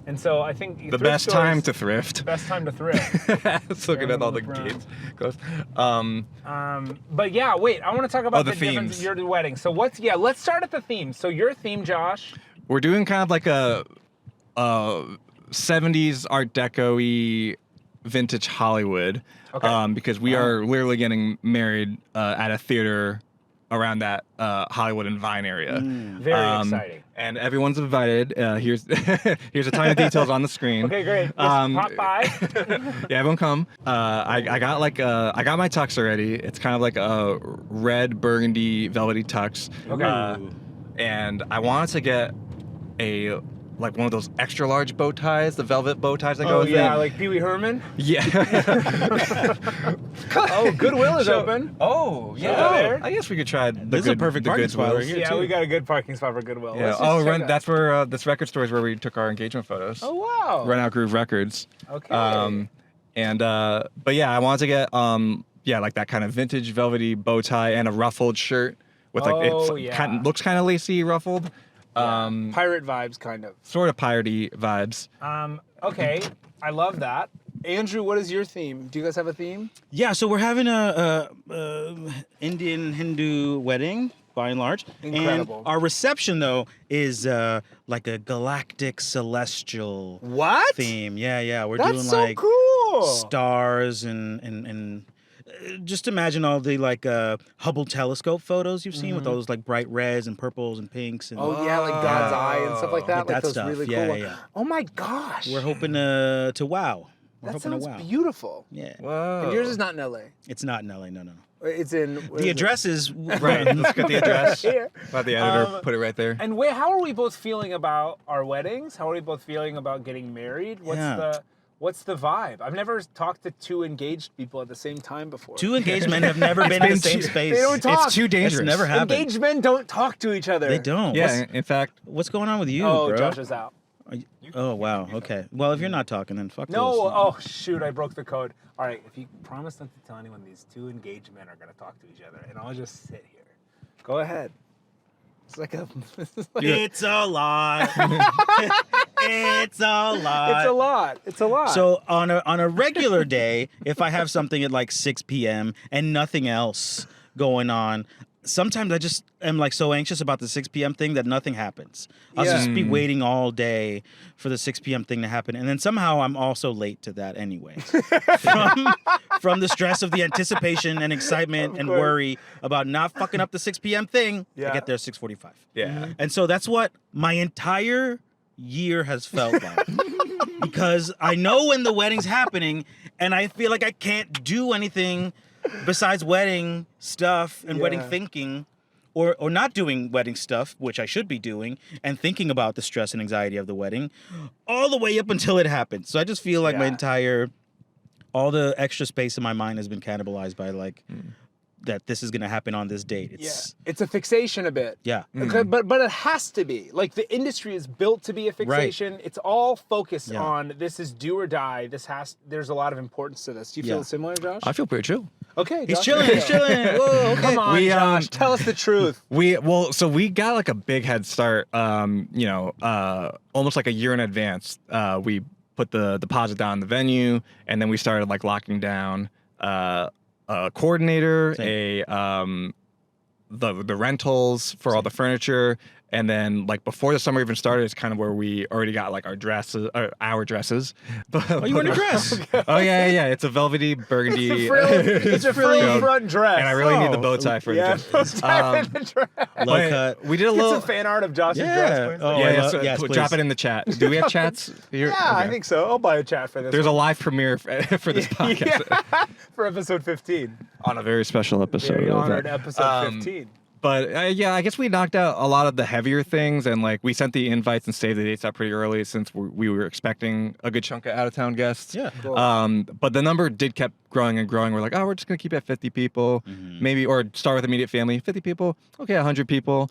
and so I think The thrift best stores- time to thrift. Best time to thrift. Just looking at all the Look around. gates. Goes. But yeah, wait, I want to talk about the the difference themes. of your wedding. So let's start at the theme. So your theme, Josh. We're doing kind of like a 70s Art Deco-y vintage Hollywood. Okay. Because we are literally getting married at a theater around that Hollywood and Vine area. Very exciting. And everyone's invited. Here's a ton of details on the screen. Okay, great. Just pop by. Yeah, everyone come. I got I got my tux already. It's kind of like a red burgundy velvety tux. Okay. And I wanted to get like one of those extra large bow ties, the velvet bow ties that go Oh with yeah, it. like Pee Wee Herman. Yeah. Oh, Goodwill is So- open. Oh, yeah. Over there. I guess we could try the This is a perfect the parking Goodwills. spot right here. Yeah, too. we got a good parking spot for Goodwill. Yeah. Let's just check it out. That's where this record store is where we took our engagement photos. Oh wow. Run Out Groove Records. Okay. But yeah, I wanted to get like that kind of vintage velvety bow tie and a ruffled shirt with like Oh, it yeah. looks kind of lacy ruffled. Pirate vibes, kind of. Sort of piratey vibes. Okay, I love that. Andrew, what is your theme? Do you guys have a theme? Yeah, so we're having a Indian Hindu wedding by and large. Incredible. And our reception though is like a galactic celestial What? theme. Yeah. We're That's doing so like cool. stars and just imagine all the like Hubble telescope photos you've seen with all those like bright reds and purples and pinks and Oh yeah, like God's eye and stuff like that. Like that those stuff. really Yeah, cool. yeah. Oh my gosh. we're hoping to wow. We're that hoping sounds to wow. beautiful. Yeah. Whoa. And yours is not in LA. It's not in LA, no. It's in where The is it? address is Right. Let's get the address. Here. Let the editor put it right there. And how are we both feeling about our weddings? How are we both feeling about getting married? What's the vibe? I've never talked to two engaged people at the same time before. Two engaged men have never been in the same space. They don't talk. It's too dangerous. It's never happened. Engaged men don't talk to each other. They don't. Yeah, in fact, What's going on with you, Oh, bro? Josh is out. Oh, wow. Okay. Well, if you're not talking, then fuck No, this. oh shoot, I broke the code. All right, if you promise not to tell anyone, these two engaged men are gonna talk to each other, and I'll just sit here. Go ahead. It's like a. It's a lot. It's a lot. It's a lot. It's a lot. So on a regular day, if I have something at like 6 p.m. and nothing else going on, sometimes I just am like so anxious about the 6 p.m. thing that nothing happens. I'll Yeah. just be waiting all day for the 6 p.m. thing to happen. And then somehow I'm also late to that anyway. from the stress of the anticipation and excitement and course. worry about not fucking up the 6 p.m. thing, Yeah. I get there at 6:45. yeah. And so that's what my entire year has felt like. Because I know when the wedding's happening and I feel like I can't do anything besides wedding stuff and wedding Yeah. thinking or not doing wedding stuff, which I should be doing, and thinking about the stress and anxiety of the wedding all the way up until it happens. So I just feel like my Yeah. all the extra space in my mind has been cannibalized by like that this is going to happen on this date. It's it's a fixation a bit. yeah. Okay, but it has to be. Like the industry is built to be a fixation. It's all focused Yeah. on this is do or die. There's a lot of importance to this. Do you feel Yeah. similar, Josh? I feel pretty chill. Okay, He's Josh, chilling. there you He's go. chilling. Whoa, okay. Come on, We, Josh. Tell us the truth. So we got like a big head start. Almost like a year in advance. We put the deposit down in the venue, and then we started like locking down a coordinator, the rentals for all the furniture, and then like before the summer even started, it's kind of where we already got like our dresses. Oh, you wearing a dress? Oh yeah. It's a velvety burgundy. It's a frill front dress. And I really need the bow tie for yeah, the dress. the dress. Low But cut. we did a Get little. some fan art of Josh's Yeah. dress, please. Oh, Yeah, I yeah, love- so yes, drop please. it in the chat. Do we have chats here? Yeah, I Okay. think so. I'll buy a chat for this. There's a one. live premiere for this podcast for episode 15. on a very special episode. Very of honored that. episode 15. But yeah, I guess we knocked out a lot of the heavier things, and like we sent the invites and saved the dates out pretty early since we were expecting a good chunk of out of town guests. Yeah. Cool. But the number did kept growing and growing. We're like, oh, we're just gonna keep it at 50 people, maybe, or start with immediate family. 50 people, okay, 100 people.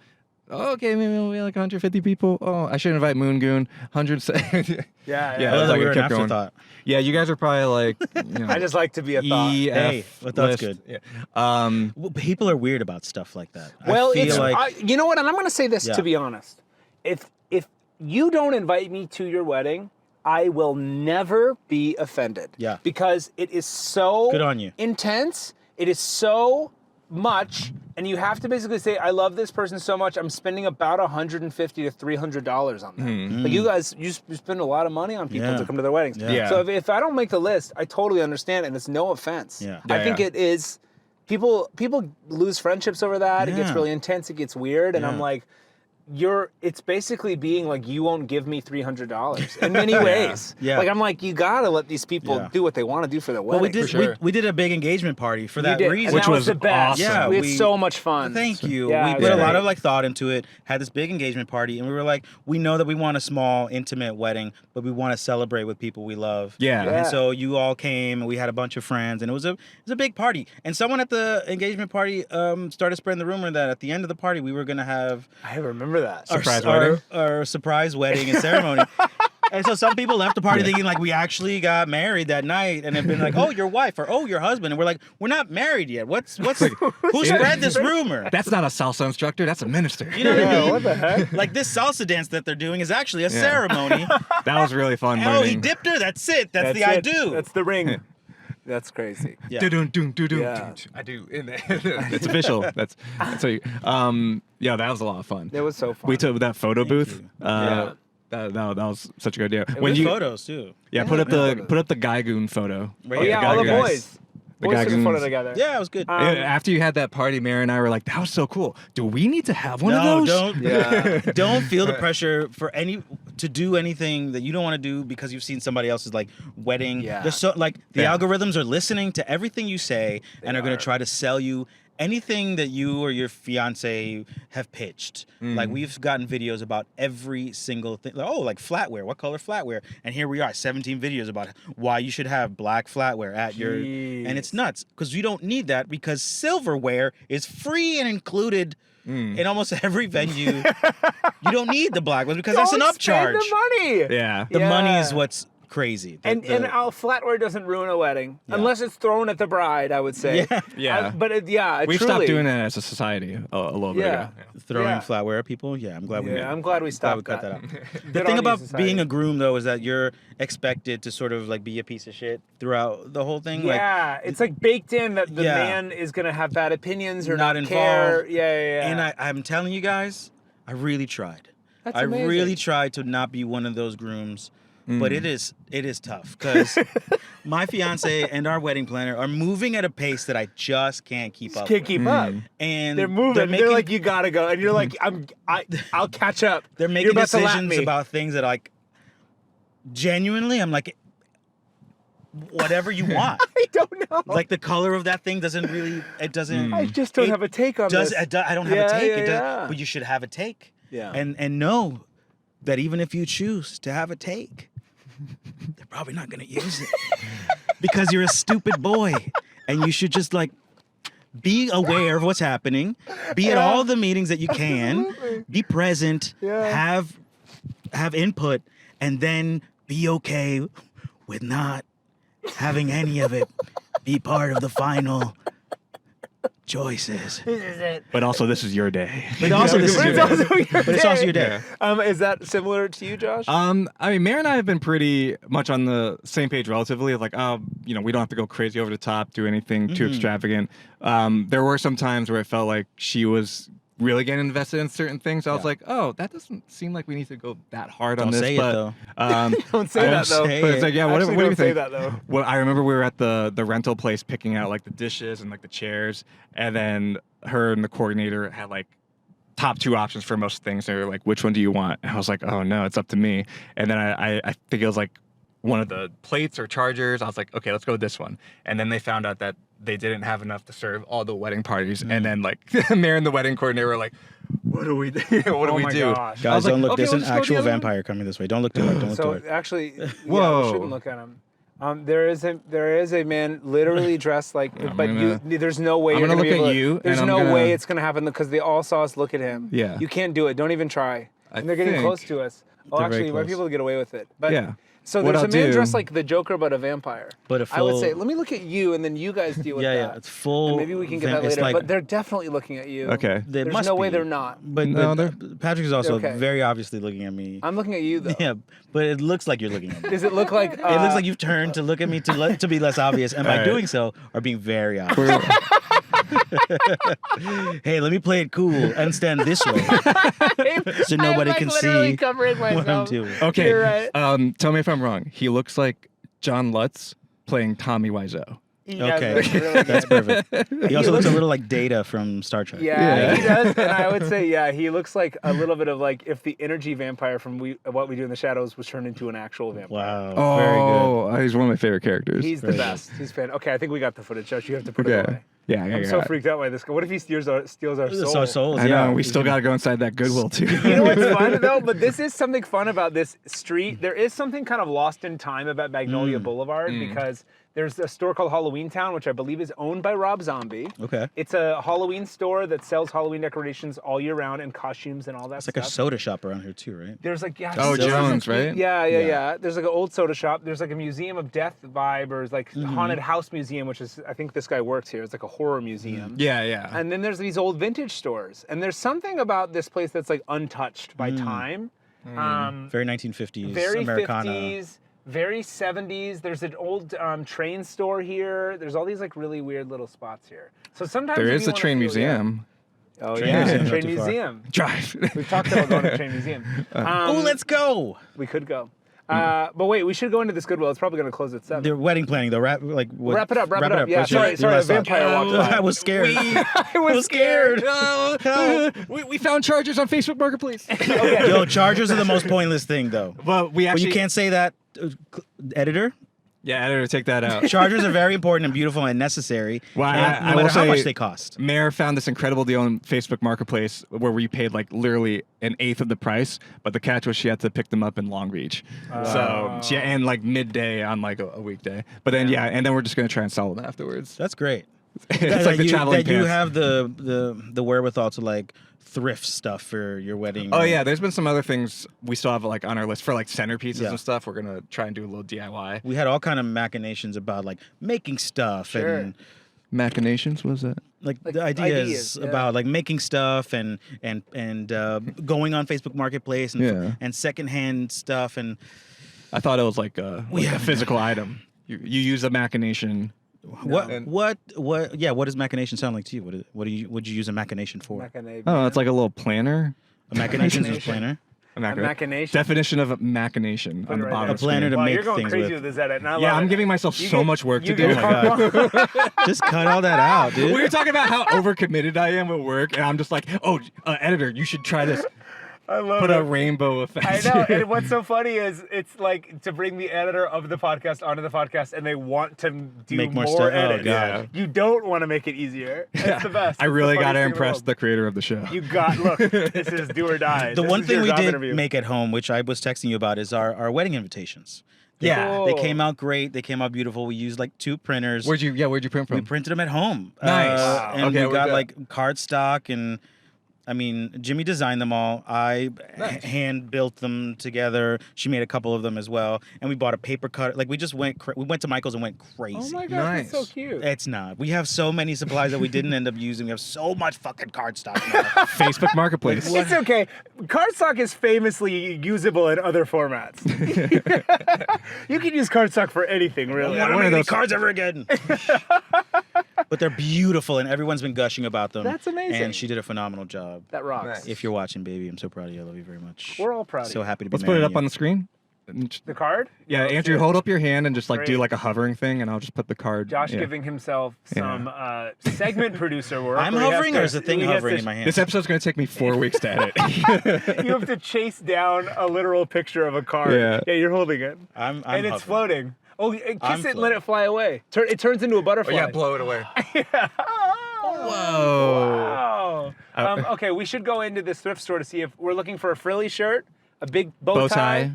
Okay, maybe we'll be like 150 people. Oh, I should invite Moon Goon. 100. Yeah. Yeah, I love that like we it were an kept going. afterthought. Yeah, you guys are probably like, you know, I just like to be a thought. E, Hey, F but that's list. good. Yeah. Well, people are weird about stuff like that. Well, I feel it's like you know what, and I'm going to say this Yeah. to be honest. If you don't invite me to your wedding, I will never be offended. Yeah. Because it is so Good on you. intense. It is so much, and you have to basically say, I love this person so much, I'm spending about $150 to $300 on them. Like you guys, you spend a lot of money on people Yeah. to come to their weddings. Yeah. So if I don't make the list, I totally understand, and it's no offense. Yeah. I Yeah, think yeah. it is. People lose friendships over that. It gets Yeah. really intense. It gets weird, and I'm Yeah. like, it's basically being like, you won't give me $300 in many ways. Yeah. Like I'm like, you gotta let these people Yeah. do what they want to do for their well, wedding. we did sure. we did a big engagement party for We that did, reason. and Which that was was the best. awesome. Yeah, we had we- so much fun. Thank you. Yeah, we it put was a lot great. of like thought into it, had this big engagement party, and we were like, we know that we want a small, intimate wedding, but we want to celebrate with people we love. Yeah. Yeah. And so you all came, and we had a bunch of friends, and it was a big party. And someone at the engagement party started spreading the rumor that at the end of the party we were gonna have I remember that. Surprise wedding? our surprise wedding and ceremony. And so some people left the party thinking like we actually got married that night, and have been like, "Oh, your wife," or "Oh, your husband," and we're like, "We're not married yet. Who spread this rumor?" That's not a salsa instructor. That's a minister. You know what I Yeah, mean? what the heck? Like this salsa dance that they're doing is actually a ceremony. That was really fun. Oh, he learning. dipped her. That's it. That's the it. I do. That's the ring. That's crazy. Yeah. Do-dum, doom, do-dum, Yeah. doom. I do. It's official. That's how you, yeah, that was a lot of fun. It was so fun. We took that photo booth. you. Yeah. That was such a good idea. was Good photos too. Yeah, Yeah, put up good the Guy Goon photo. Right Oh here. yeah, the all the guy boys. The Boys guy took a photo goons. together. Yeah, it was good. After you had that party, Mary and I were like, "That was so cool. Do we need to have one of No, those?" don't. Yeah. Don't feel the pressure to do anything that you don't want to do because you've seen somebody else's like wedding. Yeah. There's so like the Yeah. algorithms are listening to everything you say and are going are. to try to sell you anything that you or your fiance have pitched. Like we've gotten videos about every single thing. Like, oh, like flatware. What color flatware? And here we are, 17 videos about why you should have black flatware at your. And it's Jeez. nuts because you don't need that because silverware is free and included. In almost every venue, you don't need the black ones because that's an Don't upcharge. spend the money. Yeah. The money Yeah. is what's crazy. And flatware doesn't ruin a wedding unless it's thrown at the bride. I would say. Yeah. Yeah. But We've truly, stopped doing that as a society a little bit Yeah. ago. throwing Yeah. flatware at people. Yeah, I'm glad we. Yeah, I'm glad we glad we stopped cut that that. out. The Good thing on you, about society. being a groom though is that you're expected to sort of like be a piece of shit throughout the whole thing. Yeah, it's like baked in that the Yeah. man is gonna have bad opinions or Not not care. involved. Yeah. And I'm telling you guys, I really tried. That's I amazing. really tried to not be one of those grooms. But it is tough because my fiance and our wedding planner are moving at a pace that I just can't keep up. can't with. keep up. And They're moving. They're, making, like, you gotta go, and you're like, I'll catch up. they're You're making about to lap decisions me. about things that like genuinely I'm like whatever you want. I don't know. Like the color of that thing doesn't really it doesn't I just don't it have a take on does this. I don't have Yeah, a take. yeah, It does, yeah. but you should have a take. Yeah. And know that even if you choose to have a take, they're probably not gonna use it. Because you're a stupid boy. And you should just like be aware of what's happening. Be at all the meetings that you can. Absolutely. Be present. Yeah. Have input, and then be okay with not having any of it be part of the final choices. This is it. But also, this is your day. But also this is But your it's day. also your But it's also day. your day. Is that similar to you, Josh? I mean, Mary and I have been pretty much on the same page relatively. Of like, we don't have to go crazy over the top, do anything too extravagant. There were some times where it felt like she was really getting invested in certain things. I was Yeah. like, oh, that doesn't seem like we need to go that hard on Don't this. say it, but, though. Don't say that though. say But it's like, yeah, what do Actually, you don't say think? that, though. Well, I remember we were at the rental place picking out like the dishes and like the chairs, and then her and the coordinator had like top two options for most things. They were like, which one do you want? And I was like, oh no, it's up to me. And then I think it was like one of the plates or chargers. I was like, okay, let's go with this one. And then they found out that they didn't have enough to serve all the wedding parties. And then like Mayor and the wedding coordinator were like, what do we do? What do we do? Gosh. Guys, don't look. okay, There's we'll an just go actual the other vampire coming this way. Don't look toward. Don't look So toward. actually, yeah, Whoa. we shouldn't look at him. There is a man literally dressed like, there's no way I'm you're gonna gonna be look able at to- you, There's and no I'm gonna- way it's gonna happen because they all saw us look at him. Yeah. You can't do it. Don't even try. I And they're getting think- close to us. Oh, They're very actually, you might be close. able to get away with it. But Yeah. So What there's a I'll man do- dressed like the Joker, but a vampire. But a I would say, full- let me look at you, and then you guys deal with Yeah, that. yeah. It's full. And maybe we can get that it's later. like- But they're definitely looking at you. Okay. They There's must no way be. they're not. But, No, Patrick is also Okay. very obviously looking at me. I'm looking at you though. Yeah, but it looks like you're looking at me. Does it look like? It looks like you've turned to look at me to be less obvious, and by All right. doing so, are being very obvious. Hey, let me play it cool and stand this way so nobody can see covering what I'm myself. doing. Okay. You're right. Tell me if I'm wrong. He looks like John Lutz playing Tommy Wiseau. Okay, that's really good. that's perfect. He also looks a little like Data from Star Trek. Yeah, Yeah. he does, and I would say, yeah, he looks like a little bit of like if the energy vampire from What We Do in the Shadows was turned into an actual vampire. Wow. Very good. Oh, he's one of my favorite characters. He's the Very best. He's fan. Okay, I think we got the footage. Josh, you have to put it Okay. away. Yeah, I'm so freaked out by this guy. What if he steals our soul? So souls. I yeah. know. We still got to go inside that Goodwill too. You know what's fun though? But this is something fun about this street. There is something kind of lost in time about Magnolia Boulevard because there's a store called Halloween Town, which I believe is owned by Rob Zombie. Okay. It's a Halloween store that sells Halloween decorations all year round and costumes and all that It's like stuff. a soda shop around here too, right? There's like Oh, there's Jones, right? Yeah. There's like an old soda shop. There's like a museum of death vibe, or like haunted house museum, which is I think this guy works here. It's like a horror museum. Yeah, yeah. And then there's these old vintage stores, and there's something about this place that's like untouched by time. Very 1950s Very Americana. 50s, very 70s. There's an old train store here. There's all these like really weird little spots here. So sometimes There if is you a wanna train feel- museum. Oh Train yeah, museum's not train too far. museum. Drive. We've talked about going to train museum. Oh, let's go. We could go. But wait, we should go into this Goodwill. It's probably going to close at 7. They're wedding planning though. Wrap Wrap it up. Yeah, What's your- sorry, your a last thought? vampire walked by. I was scared. I was scared. We found chargers on Facebook Marketplace. Yo, chargers are the most pointless thing though. Well, we But actually you can't say that, editor. Yeah, editor, take that out. Chargers are very important and beautiful and necessary. Well, and I no will matter how say- much they cost. Mayor found this incredible deal on Facebook Marketplace where we paid like literally an eighth of the price, but the catch was she had to pick them up in Long Beach. So she and like midday on like a weekday. But then and then we're just gonna try and sell them afterwards. That's great. It's that like the you, traveling that you pants. have the wherewithal to like thrift stuff for your wedding. Oh yeah, there's been some other things we still have like on our list for like centerpieces Yeah. and stuff. We're gonna try and do a little DIY. We had all kind of machinations about like making stuff Sure. and Machinations, what was that? like Like the ideas, ideas, yeah. about like making stuff and going on Facebook Marketplace and Yeah. and secondhand stuff and I thought it was like a haven't physical item. You use a machination. what does machination sound like to you? Would you use a machination for? Oh, it's like a little planner. A machination is a planner. A machination? Definition of a machination on the right bottom. there. of A planner screen. to Wow, make you're going things crazy with. with this edit. And I Yeah, love I'm it. giving myself You so get- much work to you do. get Oh my God. Just cut all that out, dude. We were talking about how overcommitted I am at work, and I'm just like, oh, editor, you should try this. I love Put it. a rainbow effect. I know, and what's so funny is it's like to bring the editor of the podcast onto the podcast, and they want to do Make more more stuff. Oh, edits. God. You don't want to make it easier. It's the best. I It's really the got to funniest thing in the impress world. the creator of the show. You got look. This is do or die. The This one is thing your we job did interview. make at home, which I was texting you about, is our wedding invitations. Yeah. They Cool. came out great. They came out beautiful. We used like 2 printers. Where'd you print We from? printed them at home. Nice. Wow. And Okay, we we're got good. like cardstock and I mean, Jimmy designed them all. I hand built them together. She made a couple of them as well. And we bought a paper cutter. Like we just went we went to Michael's and went crazy. Oh my gosh, that's so Nice. cute. It's not. We have so many supplies that we didn't end up using. We have so much fucking cardstock now. Facebook Marketplace. It's okay. Cardstock is famously usable in other formats. You can use cardstock for anything, really. I don't One want of to make any those- cards ever again. But they're beautiful, and everyone's been gushing about them. That's amazing. And she did a phenomenal job. That rocks. Nice. If you're watching, baby, I'm so proud of you. I love you very much. We're all proud of So you. happy to be Let's put it marrying up you. on the screen. The card? Yeah, Let's Andrew, see it. hold up your hand and just like do Great. like a hovering thing, and I'll just put the card. Josh yeah. giving himself some segment producer work. I'm where he has hovering, to- or is the thing he has hovering to- in my hand? This episode's gonna take me 4 weeks to edit. You have to chase down a literal picture of a card. Yeah. you're holding it. I'm and it's hovering. floating. Oh, kiss I'm it, let floating. it fly away. It turns into a butterfly. blow it away. Whoa. Okay, we should go into this thrift store to see if we're looking for a frilly shirt, a big bow tie.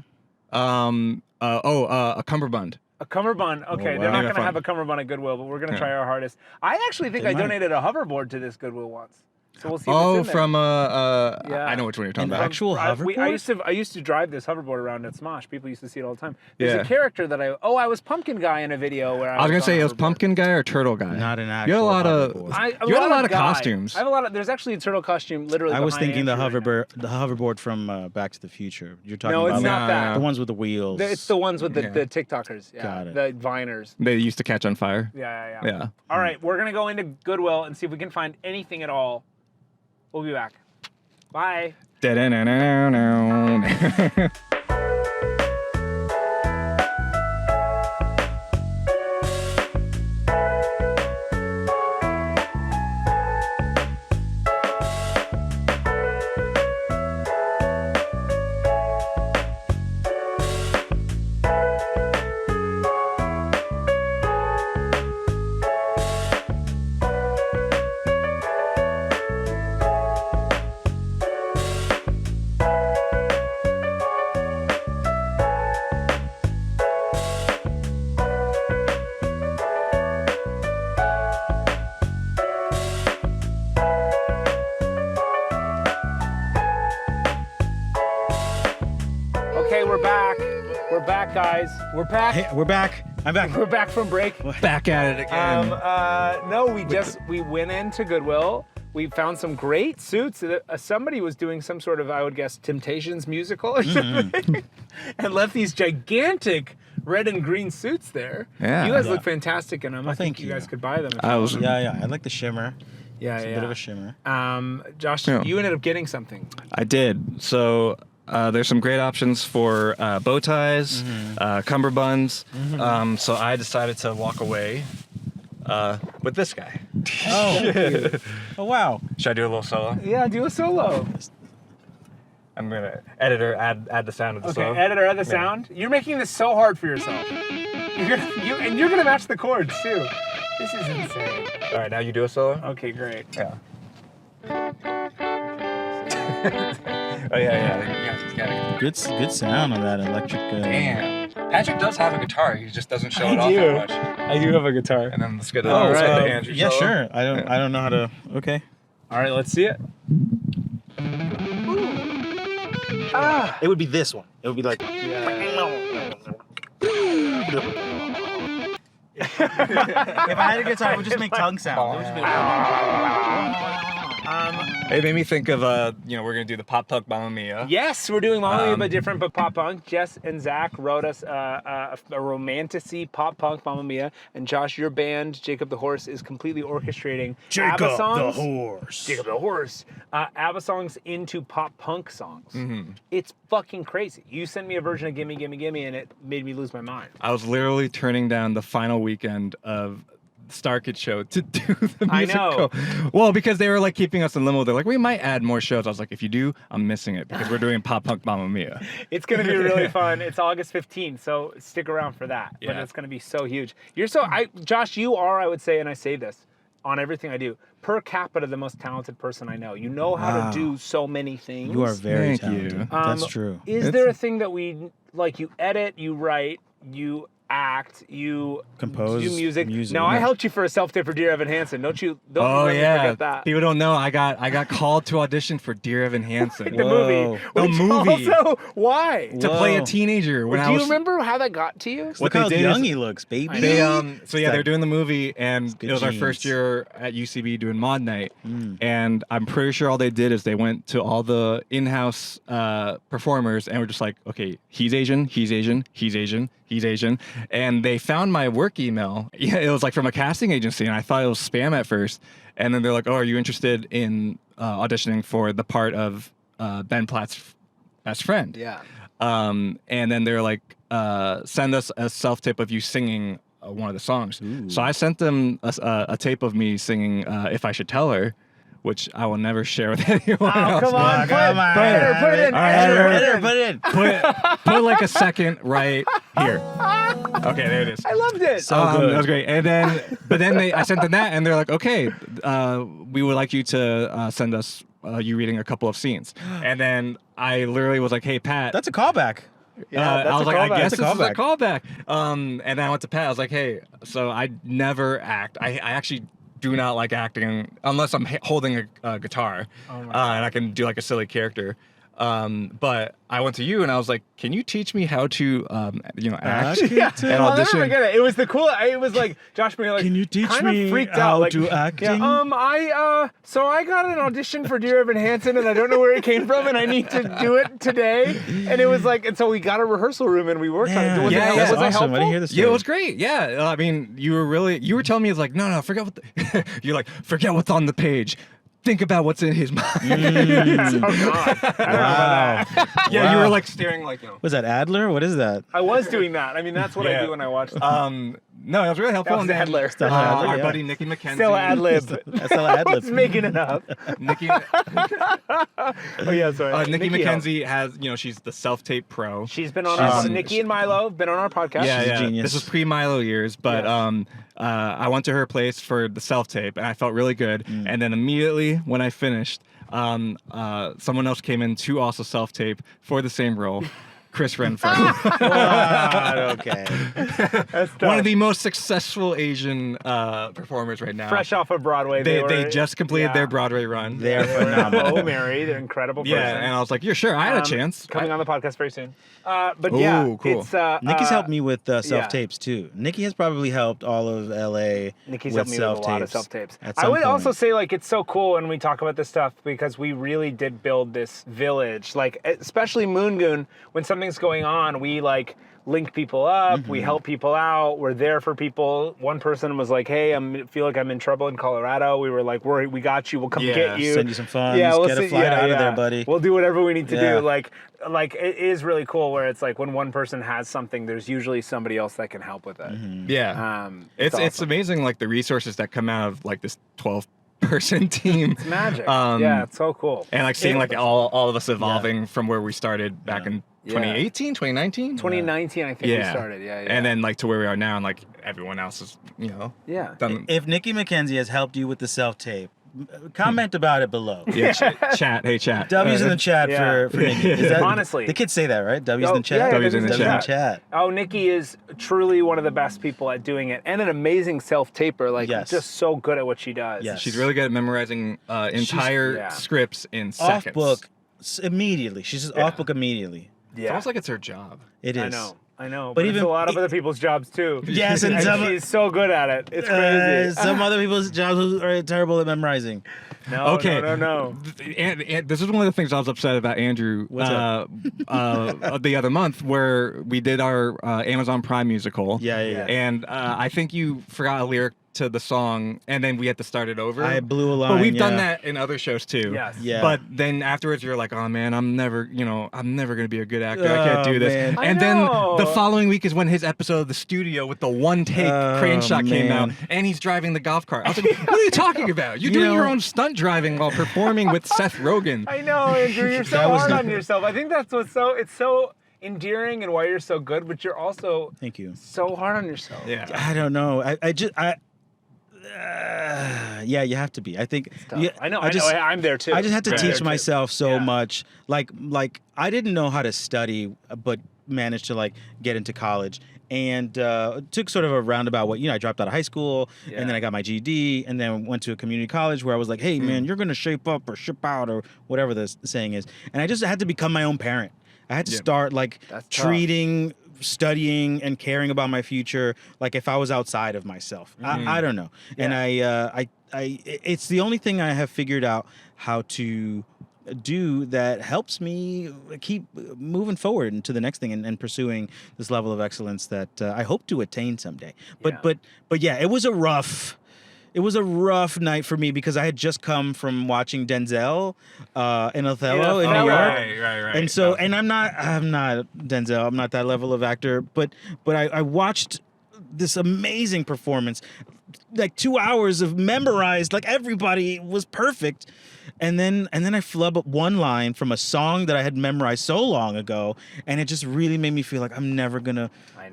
A cummerbund. A cummerbund. Okay, wow. they're not Yeah, going to fun. have a cummerbund at Goodwill, but we're going to try our hardest. I actually think They I might. donated a hoverboard to this Goodwill once. So we'll see what's in there. From Yeah. I know which one you're talking An about. actual I hoverboard? used to drive this hoverboard around at SMOSH. People used to see it all the time. There's Yeah. a character that I was Pumpkin Guy in a video where I was gonna on say a it was hoverboard. Pumpkin Guy or Turtle Guy. Not an You had actual a lot of. hoverboard. You had a lot of guy. costumes. I have a lot of. There's actually a turtle costume literally. I was behind thinking the Andrew right now. hoverboard from Back to the Future. You're talking No, about it's not that. the ones with the wheels. It's the ones with the, Yeah. the TikTokers. Yeah, Got it. the Viners. They used to catch on fire. Yeah. Yeah. All right, we're gonna go into Goodwill and see if we can find anything at all. We'll be back. Bye. Da-da-na-na-na-na. Okay, we're back. We're back, guys. We're back. Hey, we're back. I'm back. We're back from break. Back at it again. No, we went into Goodwill. We found some great suits. Somebody was doing some sort of, I would guess, Temptations musical or something, and left these gigantic red and green suits there. Yeah. You guys Yeah. look fantastic in them. I think thank you you. guys could buy them. If I you was- wanted. Yeah. I like the shimmer. Yeah, It's a bit of a shimmer. Josh, Yeah. you ended up getting something. I did. So there's some great options for bow ties, cummerbunds. So I decided to walk away with this guy. Oh, oh wow. Should I do a little solo? Yeah, do a solo. I'm gonna editor add the sound of the Okay, solo. editor, add the sound. You're making this so hard for yourself. You're gonna match the chords too. This is insane. All right, now you do a solo. Okay, great. Yeah. Oh yeah. Good sound on that electric. Damn. Patrick does have a guitar. He just doesn't show I it off do. that much. I do have a guitar. And then let's get All let's right. get the Andrew Yeah, solo. sure. I don't know how to. Okay. All right, let's see it. Ah. It would be this one. It would be like. If I had a guitar, I would just make tongue sounds. It would just be It made me think of we're gonna do the pop punk Mamma Mia. Yes, we're doing Mamma Mia, but different, but pop punk. Jess and Zach wrote us a romanticy pop punk Mamma Mia, and Josh, your band, Jacob the Horse, is completely orchestrating ABBA songs. horse. Jacob the Horse. ABBA songs into pop punk songs. Mm-hmm. It's fucking crazy. You sent me a version of Gimme, Gimme, Gimme, and it made me lose my mind. I was literally turning down the final weekend of Star Kid show to do the I musical. know. Well, because they were like keeping us in limbo. They're like, we might add more shows. I was like, if you do, I'm missing it because we're doing pop punk Mamma Mia. It's going to be really fun. It's August 15th, so stick around for that. But Yeah. it's going to be so huge. Josh, you are, I would say, and I say this on everything I do, per capita the most talented person I know. You know how Wow. to do so many things. You are very Thank you. talented. That's true. Is there a thing that you edit, you write, you act, you Compose do music? music, Now, I yeah. helped you for a self-tape for Dear Evan Hansen. Don't Oh let me yeah, forget that. people don't know. I got called to audition for Dear Evan Hansen The movie. The Which movie. Also, why? to play a Whoa. teenager. When Do I you was, remember how that got to you? What Look they how did young is- he looks, baby. They It's they're like- doing the movie, and good it was our genes. first year at UCB doing mod night, and I'm pretty sure all they did is they went to all the in-house performers and were just like, okay, he's Asian, he's Asian, he's Asian, he's Asian, and they found my work email. Yeah, it was like from a casting agency, and I thought it was spam at first, and then they're like, oh, are you interested in auditioning for the part of Ben Platt's best friend? Yeah. And then they're like, send us a self-tape of you singing one of the songs. Ooh. So I sent them a tape of me singing If I Should Tell Her, which I will never share with anyone else. Come on, put it in. Put it in. Put like a second right here. Okay, there it is. I loved it. So good. That was great. And then, I sent them that, and they're like, okay, we would like you to send us you reading a couple of scenes. And then I literally was like, hey, Pat. That's a callback. Yeah, I was like, I guess That's this a is a callback. And then I went to Pat. I was like, hey, so I never act. I actually do not like acting unless I'm holding a guitar, and I can do like a silly character. But I went to you and I was like, can you teach me how to, act Yeah. and I'll never audition? forget it. It was it was like Josh being like, Can you teach kind me of freaked how out, like, to acting? Yeah, so I got an audition for Dear Evan Hansen and I don't know where it came from and I need to do it today. And it was like, and so we got a rehearsal room and we worked on it. Was Yeah, it, yeah. was it awesome. helpful? I didn't hear this. Yeah, it was great. Yeah, I mean, you were telling me, it's like, no, forget what you're like, forget what's on the page. Think about what's in his mind. Oh, God. Wow. Yeah, you were like staring like, Was that Adler? What is that? I was doing that. I mean, that's what I do when I watch them. No, it was really helpful. That was And then, Adler. Stella Adler, our yeah. buddy Nikki McKenzie. Still ad lib. That's not Adler. I was making it up. Nikki, Oh, yeah, sorry. Nikki helped. McKenzie has, she's the self-tape pro. She's been on our, Nikki and Milo have been on our podcast. Yeah, She's a yeah. genius. This was pre-Milo years, but Yes. I went to her place for the self-tape, and I felt really good. And then immediately when I finished, someone else came in to also self-tape for the same role. Chris Renfrew. Wow, okay. That's tough. One of the most successful Asian performers right now. Fresh off of Broadway. They just completed their Broadway run. They're phenomenal. Oh, Mary, they're incredible person. Yeah, and I was like, "You're sure I had a chance." Coming on the podcast very soon. But Ooh, yeah, cool. it's Nikki's helped me with self-tapes too. Nikki has probably helped all of LA Nikki's with helped me with a lot of self-tapes. At I some would point. also say, like, it's so cool when we talk about this stuff because we really did build this village. Like, especially Moon Goon, when something's going on, we, like, link people up, we help people out, we're there for people. One person was like, hey, I feel like I'm in trouble in Colorado. We were like, we got you, we'll come get you. Send you some funds, we'll get a flight out of there, buddy. We'll do whatever we need to Yeah. do. Like it is really cool where it's like when one person has something, there's usually somebody else that can help with it. Yeah, it's awesome. amazing, like the resources that come out of like this 12-person team. It's magic. Um, Yeah, it's so cool. And like seeing like all of us evolving from where we started back in 2018, 2019? 2019, I think we started. Yeah. And then like to where we are now, and like everyone else is, Yeah. done. If Nikki McKenzie has helped you with the self-tape, comment about it below. Yeah, chat. Hey, chat. W's in the chat Yeah. for Nikki. Is that, Honestly. the kids say that, right? W's in Oh, the chat. yeah, W's in the W's in chat. the chat. Oh, Nikki is truly one of the best people at doing it and an amazing self-taper. Like, Yes. just so good at what she does. Yes. She's really good at memorizing entire yeah. scripts in Off seconds. book immediately. She's just off book immediately. It's Yeah. almost like it's her job. It is. I know. But But even- it's a lot of other people's jobs, too. Yes, and some- she's so good at it. It's crazy. Some other people's jobs are terrible at memorizing. No, Okay. No. And this is one of the things I was upset about Andrew What's up? the other month, where we did our Amazon Prime musical. Yeah. And I think you forgot a lyric to the song, and then we had to start it over. I blew a line. But we've done yeah. that in other shows too. Yes. Yeah. But then afterwards, you're like, "Oh man, I'm never gonna be a good actor. I can't Oh, do this." man. I And then know. the following week is when his episode of The Studio with the one take Oh, crane shot came man. out, and he's driving the golf cart. I was like, "What are you talking about? You're doing your own stunt driving while performing with Seth Rogen." I know, Andrew. You're so That was hard the- on yourself. I think that's what's it's so endearing and why you're so good, but you're also Thank you. so hard on yourself. Yeah. I don't know. Yeah, you have to be. I think. Yeah, I know. I'm there too. I just had to I'm there teach too. myself so Yeah. much. Like I didn't know how to study, but managed to like get into college. And took sort of a roundabout way. I dropped out of high school, and then I got my GED, and then went to a community college where I was like, hey, man, you're going to shape up or ship out or whatever the saying is. And I just had to become my own parent. I had to start like That's tough. treating, studying, and caring about my future like if I was outside of myself. I don't know. And I it's the only thing I have figured out how to do that helps me keep moving forward into the next thing and pursuing this level of excellence that I hope to attain someday. But yeah, it was a rough it was a rough night for me because I had just come from watching Denzel in Othello in New York. Right. And so, and I'm not Denzel. I'm not that level of actor. But I watched this amazing performance, like 2 hours of memorized. Like everybody was perfect, and then I flub up one line from a song that I had memorized so long ago, and it just really made me feel like I'm never gonna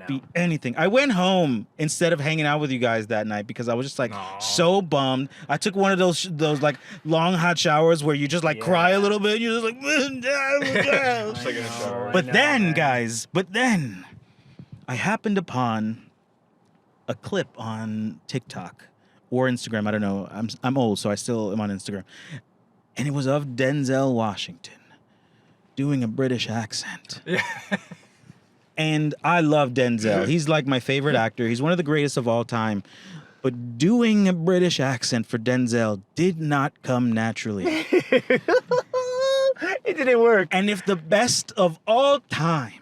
be anything. I went home instead of hanging out with you guys that night because I was just like so bummed. I took one of those like long hot showers where you just like cry a little bit. And you're just like, but then I happened upon a clip on TikTok or Instagram. I don't know. I'm old, so I still am on Instagram. And it was of Denzel Washington doing a British accent. Yeah. And I love Denzel. He's like my favorite actor. He's one of the greatest of all time. But doing a British accent for Denzel did not come naturally. It didn't work. And if the best of all time,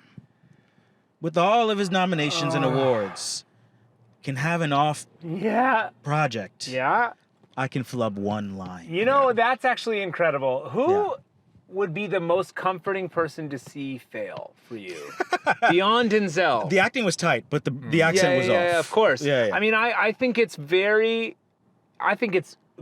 with all of his nominations and awards, can have an off project, I can flub one line. You know, that's actually incredible. Who would be the most comforting person to see fail for you? Beyond Denzel. The acting was tight, but the accent was off. Yeah, of course. Yeah. I mean, I think it's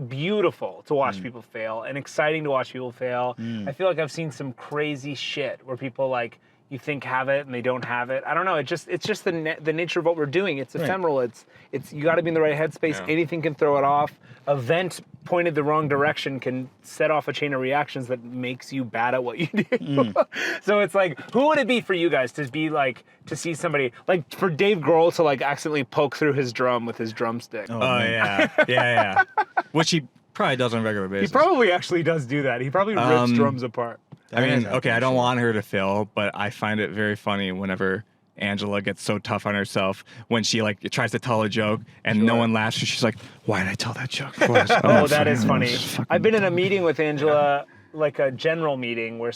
beautiful to watch people fail and exciting to watch people fail. I feel like I've seen some crazy shit where people like, you think have it and they don't have it. I don't know. It's just the nature of what we're doing. It's ephemeral. It's you got to be in the right headspace. Yeah. Anything can throw it off. A vent pointed the wrong direction can set off a chain of reactions that makes you bad at what you do. So it's like, who would it be for you guys to be like, to see somebody like for Dave Grohl to like accidentally poke through his drum with his drumstick? Oh yeah. Which he probably does on a regular basis. He probably actually does do that. He probably rips drums apart. I mean, okay, I don't want her to fail, but I find it very funny whenever Angela gets so tough on herself when she like tries to tell a joke and no one laughs. She's like, "Why did I tell that joke?" Oh, that is funny. I've been in a meeting with Angela, like a general meeting where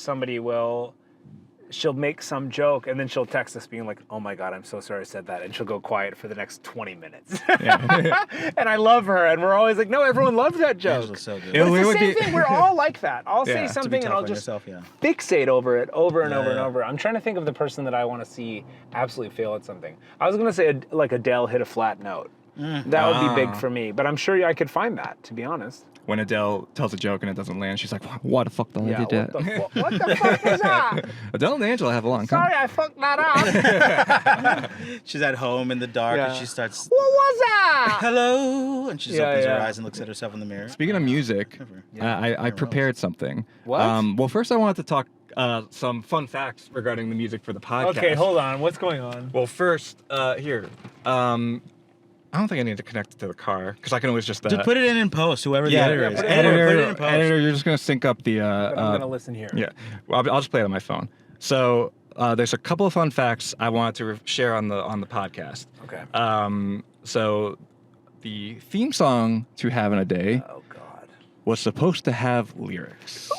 she'll make some joke and then she'll text us being like, "Oh my God, I'm so sorry I said that," and she'll go quiet for the next 20 minutes. And I love her, and we're always like, "No, everyone loves that joke." Angela's so good. It's the same thing. We're all like that. I'll say something and I'll just fixate over it over and over and over. I'm trying to think of the person that I want to see absolutely fail at something. I was gonna say like Adele hit a flat note. That would be big for me, but I'm sure I could find that, to be honest. When Adele tells a joke and it doesn't land, she's like, "What the fuck did I do that?" What the fuck was that? Adele and Angela have a long Sorry, I fucked that up. She's at home in the dark and she starts, "What was that?" Hello, and she just opens her eyes and looks at herself in the mirror. Speaking of music, I prepared something. What? Well, first I wanted to talk some fun facts regarding the music for the podcast. Okay, hold on. What's going on? Well, first, here. I don't think I need to connect it to the car because I can always just put it in post. Whoever the editor is, put it editor, in post. editor, you're just gonna sync up the. I'm gonna listen here. Yeah, well, I'll just play it on my phone. So there's a couple of fun facts I wanted to share on the podcast. Okay. So the theme song to Havin' a Day was supposed to have lyrics.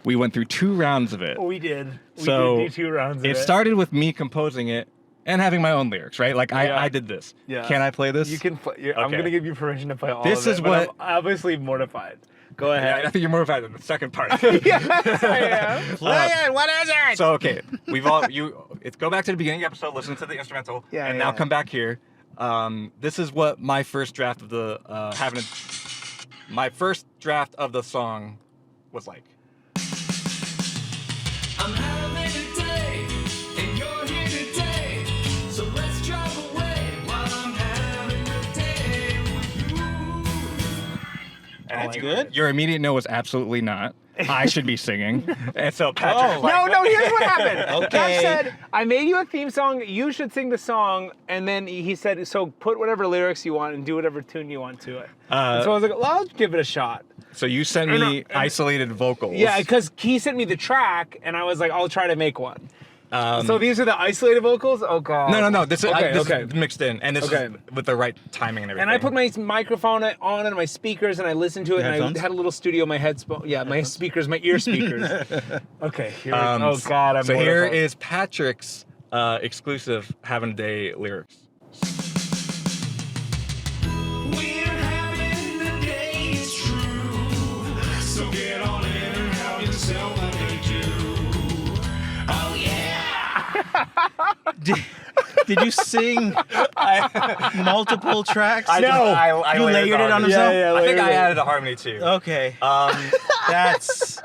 We went through 2 rounds of it. We did. We So did do 2 rounds of it. It started with me composing it and having my own lyrics, right? Like I did this. Yeah. Can I play this? You can play. I'm going to give you permission to play all This of it. is but what- I'm obviously mortified. Go ahead. I think you're more excited than the second part. Yes, I am. Play it. What is it? So okay, go back to the beginning of the episode, listen to the instrumental, now come back here. This is what my first draft of the my first draft of the song was like. I'm having a day, and you're here today. So let's drive away while I'm having a day with you. And good? Your immediate no was absolutely not. I should be singing. And so Patrick. No, here's what happened. Okay. Jeff said, I made you a theme song, you should sing the song, and then he said, so put whatever lyrics you want and do whatever tune you want to it. And so I was like, well, I'll give it a shot. So you sent me isolated vocals. Yeah, because he sent me the track, and I was like, I'll try to make one. So these are the isolated vocals? Oh, God. No. This is Okay. mixed in, and this is with the right timing and everything. And I put my microphone on and my speakers, and I listened to it, and Headphones? I had a little studio, my headphones. Yeah, my speakers, my ear speakers. Okay, here we go. Oh, God, I'm So here mortified. is Patrick's exclusive Havin' a Day lyrics. Did you sing multiple tracks? I You layered it on himself? Yeah, I think I layered it. added a harmony too. Okay. That's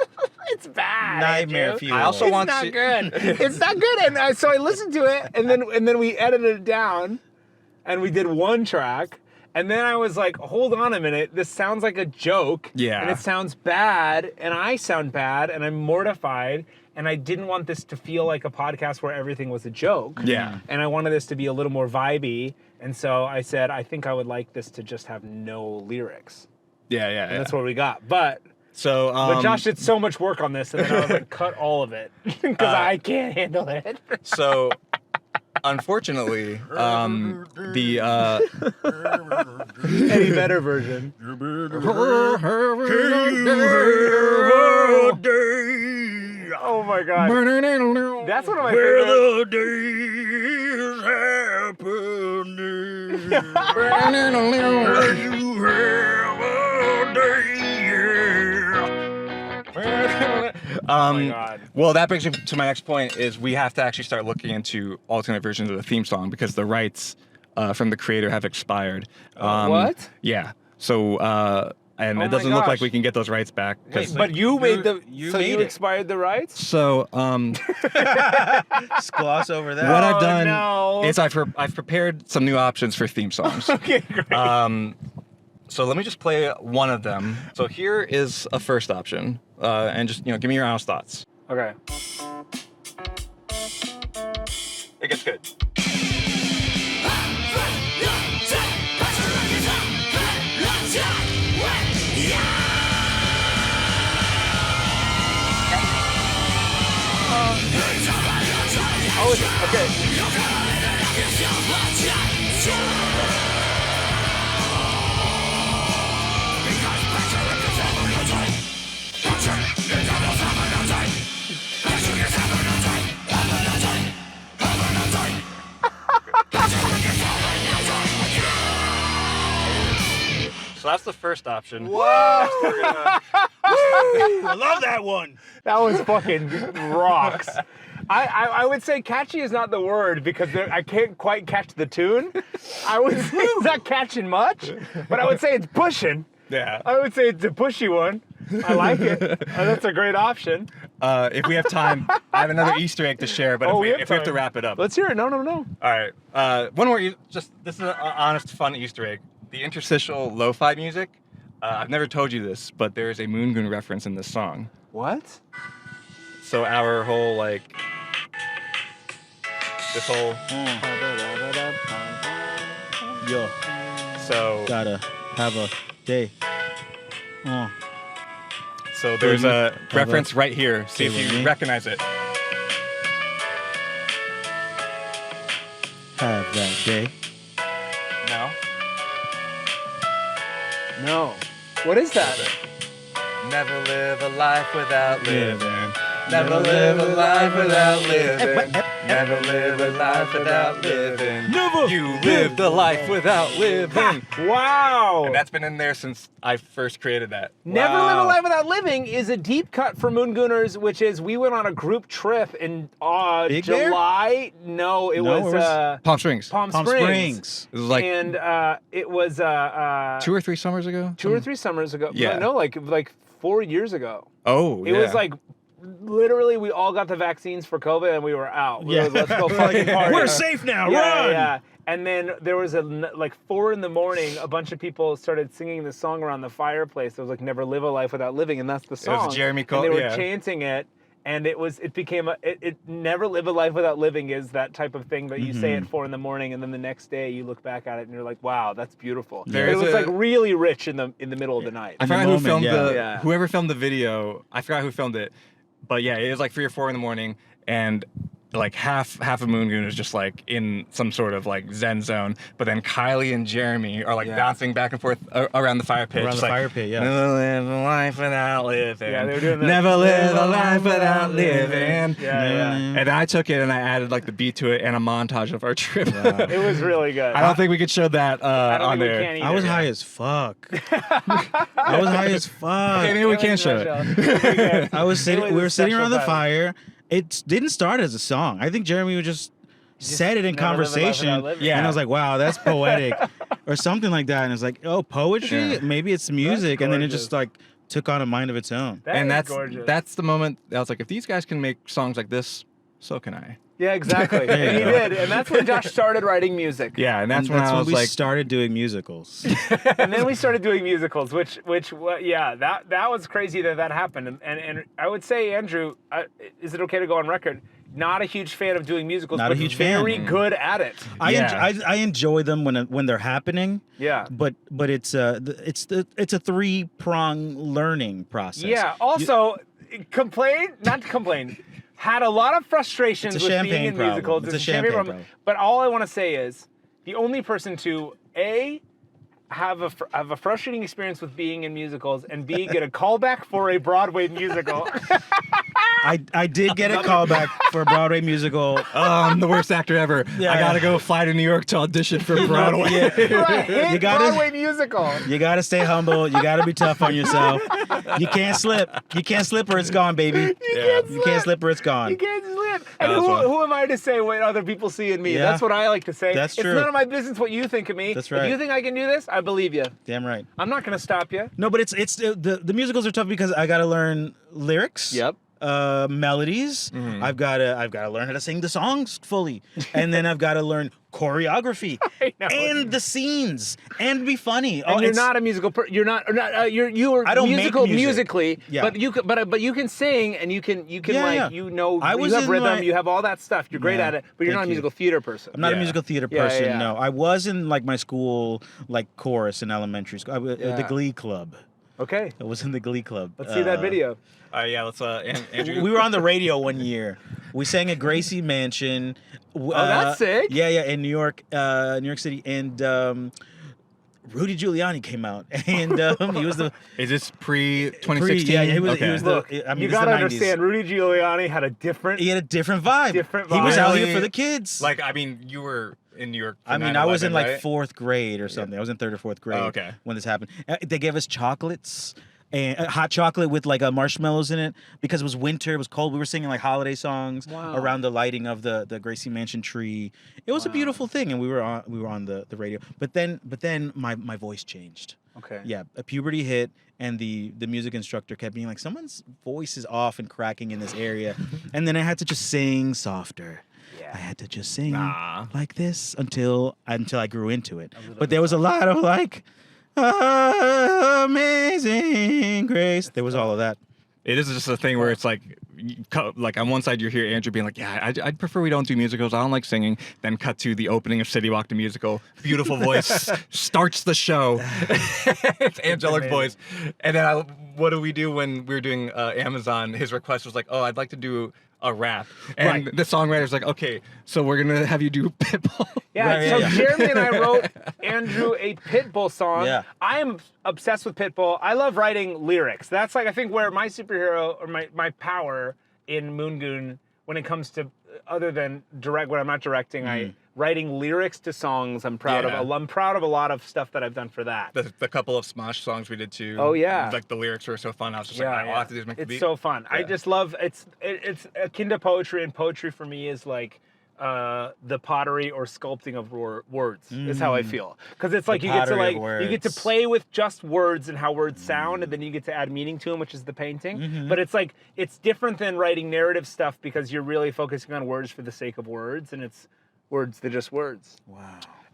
It's bad. nightmare Andrew. fuel. I also It's want not to. good. It's not good. And so I listened to it, and then we edited it down, and we did one track. And then I was like, hold on a minute. This sounds like a joke. Yeah. And it sounds bad, and I sound bad, and I'm mortified. And I didn't want this to feel like a podcast where everything was a joke. Yeah. And I wanted this to be a little more vibey. And so I said, I think I would like this to just have no lyrics. Yeah, yeah. And that's what we got. But So, Josh did so much work on this, and then I was like, cut all of it. Because I can't handle it. So, unfortunately, the Any better version. Oh my God. That's one of my favorite. days Oh my God. Well, that brings me to my next point: is we have to actually start looking into alternate versions of the theme song because the rights from the creator have expired. What? Yeah. So, and Oh it my doesn't look like gosh. we can get those rights back. 'cause- Wait, but you made the. you so made you it. expired the rights? so, Just gloss over that. what Oh, I've done no. is I've prepared some new options for theme songs. Okay, great. So let me just play one of them. So here is a first option, and just give me your honest thoughts. Okay. It gets good. Oh, okay. So that's the first option. Whoa! I love that one. That was fucking rocks. I would say catchy is not the word because I can't quite catch the tune. I would say it's not catching much, but I would say it's pushing. Yeah. I would say it's a pushy one. I like it. That's a great option. If we have time, I have another Easter egg to share, but Oh, if we have to time. wrap it up. Let's hear it. No. All right. One more. This is an honest, fun Easter egg. The interstitial lo-fi music. I've never told you this, but there is a Moon Goon reference in this song. What? So our whole this whole. Yo, So gotta have a day. Oh. so there's a Have reference right here. See if with you me. recognize it. Have that day. No. No. What is that? Never live a life without living. man. Never live a life without living. Never live a life without living. Never You lived a life without living. Wow. And that's been in there since I first created that. Never Live a Life Without Living is a deep cut for Moon Gooners, which is we went on a group trip in Big Bear? July. No, it No, was it was Palm Springs. Palm Palm Springs. Springs. It was like And it was 2 or 3 summers ago. 2 or 3 summers ago. Yeah. No, like 4 years ago. Oh, It was like literally we all got the vaccines for COVID and we were out. We were like, let's go fucking party. We're safe now. Yeah, Run. yeah. And then there was 4 in the morning, a bunch of people started singing the song around the fireplace. It was like "Never Live a Life Without Living," and that's the song. Jeremy Cole- And they were yeah. chanting it, and it became it "Never Live a Life Without Living" is that type of thing that you say at 4 in the morning, and then the next day you look back at it and you're like, "Wow, that's beautiful." There It is was a- like really rich in the middle of the night. I In the forgot who moment, filmed yeah. Yeah. whoever filmed the video. I forgot who filmed it, but yeah, it was like 3 or 4 in the morning, and like half of Moon Goon is just like in some sort of like Zen zone, but then Kylie and Jeremy are like Yeah. bouncing back and forth around the fire pit. Around just the like, fire pit, yeah. Never live a life without living. Yeah, they were doing that. Never live a life without living. Yeah. And I took it and I added like the beat to it and a montage of our trip. It was really good. I don't think we could show that I don't on think we there. can either. I was high as fuck. I was high as fuck. Okay, maybe we can show it. it. I was sitting. It was We a were sitting special around the time. fire, it didn't start as a song. I think Jeremy would just said it in never live a life conversation. without living. Yeah. And I was like, wow, that's poetic or something like that. And it's like, oh, poetry? Yeah. Maybe it's music. And then it just gorgeous. like took on a mind of its own. That And is gorgeous. that's the moment I was like, if these guys can make songs like this, so can I. Yeah, exactly. There you And he go. did. And that's when Josh started writing music. Yeah, and that's when I was we like, started doing musicals. And then we started doing musicals, which yeah, that was crazy that happened. And I would say, Andrew, is it okay to go on record? Not a huge fan of doing musicals, Not a but huge fan. very good at it. I enjoy them when they're happening. Yeah. But it's a 3-prong learning process. Yeah. Also, not to complain. Had a lot of frustrations It's a with being champagne in problem. musicals. It's a champagne problem. But all I want to say is, the only person to have a frustrating experience with being in musicals, and B, get a callback for a Broadway musical. I did get a callback for a Broadway musical. oh, I'm the worst actor ever. Yeah. I gotta go fly to New York to audition for Broadway. For a hit You gotta- Broadway musical. You gotta stay humble. You gotta be tough on yourself. You can't slip. You can't slip or it's gone, baby. You can't slip or it's gone. You can't slip. And that's right. who am I to say what other people see in me? Yeah. That's what I like to say. That's true. It's none of my business what you think of me. That's If right. you think I can do this, I believe you. Damn right. I'm not going to stop you. No, but it's the musicals are tough because I gotta learn lyrics. Yep. Melodies. I've gotta learn how to sing the songs fully, and then I've gotta learn choreography I know. and the scenes and be funny. And you're not a musical. You're not. You're I don't make musical music. musically. Yeah. But you can. But you can sing and you can Yeah, like yeah. you know I you was have in rhythm. my- You have all that stuff. You're great Yeah, at it. But you're thank not a you. musical theater person. I'm not a Yeah. musical theater Yeah, person. yeah. No, I was in like my school like chorus in elementary school. The Yeah. Glee Club. Okay. I was in the Glee Club. Let's see that video. Yeah, let's Andrew. We were on the radio one year. We sang at Gracie Mansion. Oh, that's sick. Yeah, in New York City, and Rudy Giuliani came out, and he was the Is this pre-2016? Yeah, he was. Okay. He was Look, the. I mean, you this is gotta the 90s. understand. Rudy Giuliani had a different. He had a different vibe. Different He was vibe. out here Really? for the kids. Like, I mean, you were in New York. For I mean, I was in 9/11, like right? 4th grade or something. I was in 3rd or 4th grade Oh, okay. when this happened. They gave us chocolates. And hot chocolate with like marshmallows in it because it was winter, it was cold. We were singing like holiday songs Wow. around the lighting of the Gracie Mansion tree. It was a beautiful thing, and we were on the radio. But then my voice changed. Okay. Yeah, a puberty hit, and the music instructor kept being like, someone's voice is off and cracking in this area, and then I had to just sing softer. Yeah. I had to just sing Nah. like this until I grew into it. But there was a lot of like, amazing grace. There was all of that. It is just a thing where it's like on one side you hear Andrew being like, yeah, I'd prefer we don't do musicals. I don't like singing. Then cut to the opening of City Walk the musical. Beautiful voice starts the show. It's angelic voice. And then what do we do when we were doing Amazon? His request was like, oh, I'd like to do a rap. And Right. the songwriter's like, okay, so we're gonna have you do Pitbull. Yeah, Right, so yeah. Jeremy and I wrote Andrew a Pitbull song. Yeah. I am obsessed with Pitbull. I love writing lyrics. That's like I think where my superhero or my power in Moon Goon when it comes to other than when I'm not directing, I writing lyrics to songs I'm proud Yeah. of. I'm proud of a lot of stuff that I've done for that. The couple of SMOSH songs we did too. Oh, yeah. Like the lyrics were so fun. I was just like, all right, all I have to do is make the It's beat. so fun. I Yeah. just love it's akin to poetry, and poetry for me is like the pottery or sculpting of words is how I feel, because it's like The you get to pottery like of you get to words. play with just words and how words sound, and then you get to add meaning to them, which is the painting. But it's like it's different than writing narrative stuff because you're really focusing on words for the sake of words, and it's words they're just words. Wow.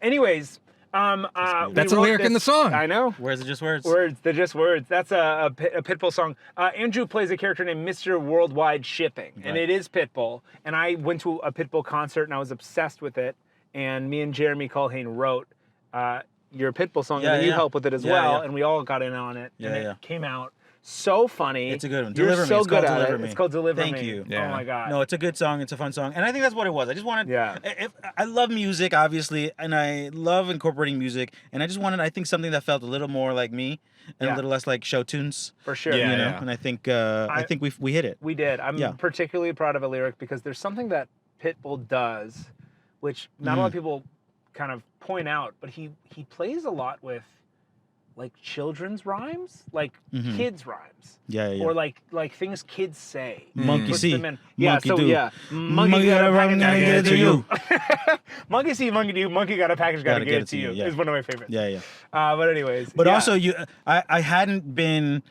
Anyways, we That's a wrote lyric in the song. I know. Where's it just words? Words, they're just words. That's a Pitbull song. Andrew plays a character named Mr. Worldwide Shipping, and Right. it is Pitbull. And I went to a Pitbull concert, and I was obsessed with it. And me and Jeremy Culhane wrote your Pitbull song, Yeah, and then you yeah. helped with it as Yeah, well, yeah. and we all got in on it. Yeah, and it yeah. came out so funny. It's a good one. You're Deliver Me. so It's good called at Deliver it. Me. It's called Deliver Thank Me. you. Oh Yeah. my God. No, it's a good song. It's a fun song, and I think that's what it was. I just wanted. Yeah. I love music, obviously, and I love incorporating music, and I just wanted, I think, something that felt a little more like me and Yeah. a little less like show tunes. For sure. Yeah, You know, yeah. and I think we hit it. We did. I'm Yeah. particularly proud of a lyric because there's something that Pitbull does, which not a lot of people kind of point out, but he plays a lot with like children's rhymes, like kids rhymes, Yeah. or like things kids say. Monkey Puts see, them in. Yeah, monkey so do. yeah, Monkey got a package, gotta get it to you. Monkey see, monkey do, monkey got a package, gotta get it to you. Yeah. Is one of my favorites. Yeah. But anyways. But yeah. also, I hadn't been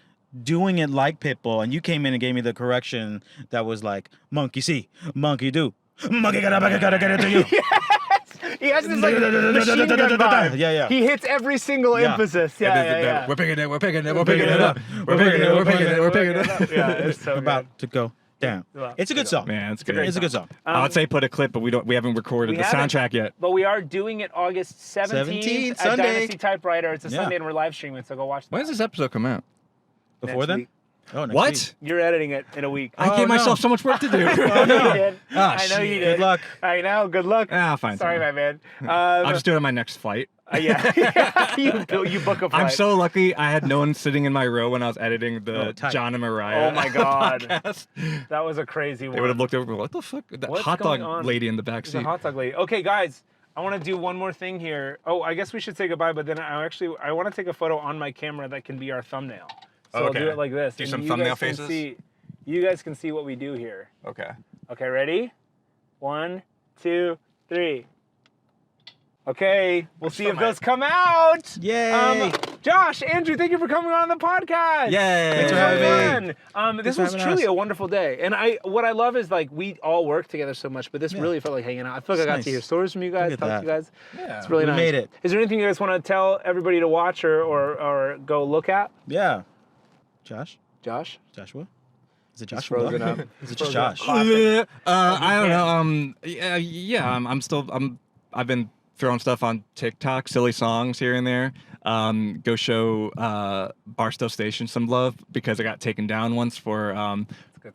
doing it like Pitbull, and you came in and gave me the correction that was like, monkey see, monkey do. Monkey got a package, gotta get it to you. He has this like machine gun vibe. Yeah. He hits every single emphasis. Yeah. We're picking it. We're picking it. We're picking it up. We're picking it. We're picking it. We're picking it up. Yeah, it's so About to go down. Yeah. It's a good song. Man, it's good. It's a good song. I would say put a clip, but we haven't recorded We the haven't. soundtrack yet. But we are doing it August 17th at Sunday. Dynasty Typewriter. It's a Yeah. Sunday and we're live streaming, so go watch that. When does this episode come out? Before Next then? week. Oh, next What? week. You're editing it in a week. I gave myself so much work to do. I know you did. Ah, I know you shit. did. Good luck. I know. Good luck. Ah, fine. Sorry, my man. I'll just do it on my next flight. Yeah. you book a flight. I'm so lucky I had no one sitting in my row when I was editing the tight. John and Mariah. Oh my God. podcast. That was a crazy one. They would have looked over, what the fuck? That What's hot going dog on? lady in the back It's a seat. hot dog lady. Okay, guys, I want to do one more thing here. Oh, I guess we should say goodbye, but then I want to take a photo on my camera that can be our thumbnail. So I'll do Okay. it like this. Do and some you thumbnail guys can faces? You guys can see what we do here. Okay. Okay, ready? 1, 2, 3. Okay, we'll see if those come out. Yay. Josh, Andrew, thank you for coming on the podcast. Yay. Thanks for having me. This for was having truly us. a wonderful day. And what I love is like we all work together so much, but this really felt like hanging out. I feel like I got It's to nice. hear stories from you guys, Look talk at to you guys. Yeah. It's really We nice. made it. Is there anything you guys want to tell everybody to watch or go look at? Yeah. Josh? Josh? Joshua? Is it He's Joshua? frozen up. Is it just Frozen up. Josh? Classic. I don't know. I've been throwing stuff on TikTok, silly songs here and there. Go show Barstow Station some love because I got taken down once for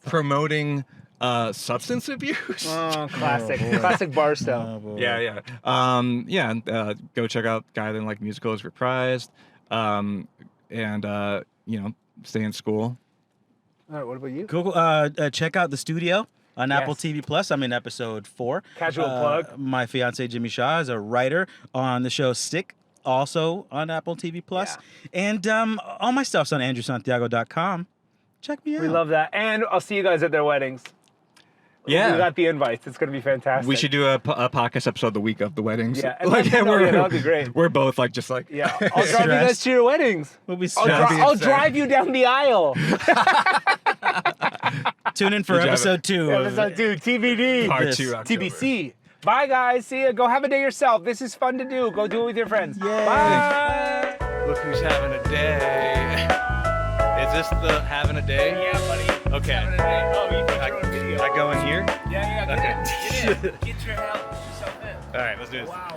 promoting substance abuse. Oh, classic. Oh, boy. Classic Barstow. Oh, boy. Yeah. Go check out Guy That Didn't Like Musicals Reprised. Stay in school. All right, what about you? Cool. Check out the studio on Apple TV Plus. I'm in episode 4. Casual plug. My fiance Jimmy Shaw is a writer on the show Stick, also on Apple TV Plus. And all my stuff's on andrewsantiago.com. Check me out. We love that. And I'll see you guys at their weddings. Yeah. We got the invites. It's going to be fantastic. We should do a podcast episode the week of the weddings. Yeah, and that would be great. We're both like just like Yeah, I'll drive you guys to your weddings. We'll be I'll, stressed. I'll drive you down the aisle. Tune in for Good job. episode 2. Episode 2, TBD. Part This. 2 October. TBC. Bye, guys. See ya. Go have a day yourself. This is fun to do. Go do it with your friends. Yay. Bye. Look who's having a day. Is this the having a day? Yeah, buddy. Okay. Having a day. Oh, you can throw a video. I go in here? Yeah, Okay. Get in. Get your help. Get yourself in. All right, let's do this. Wow.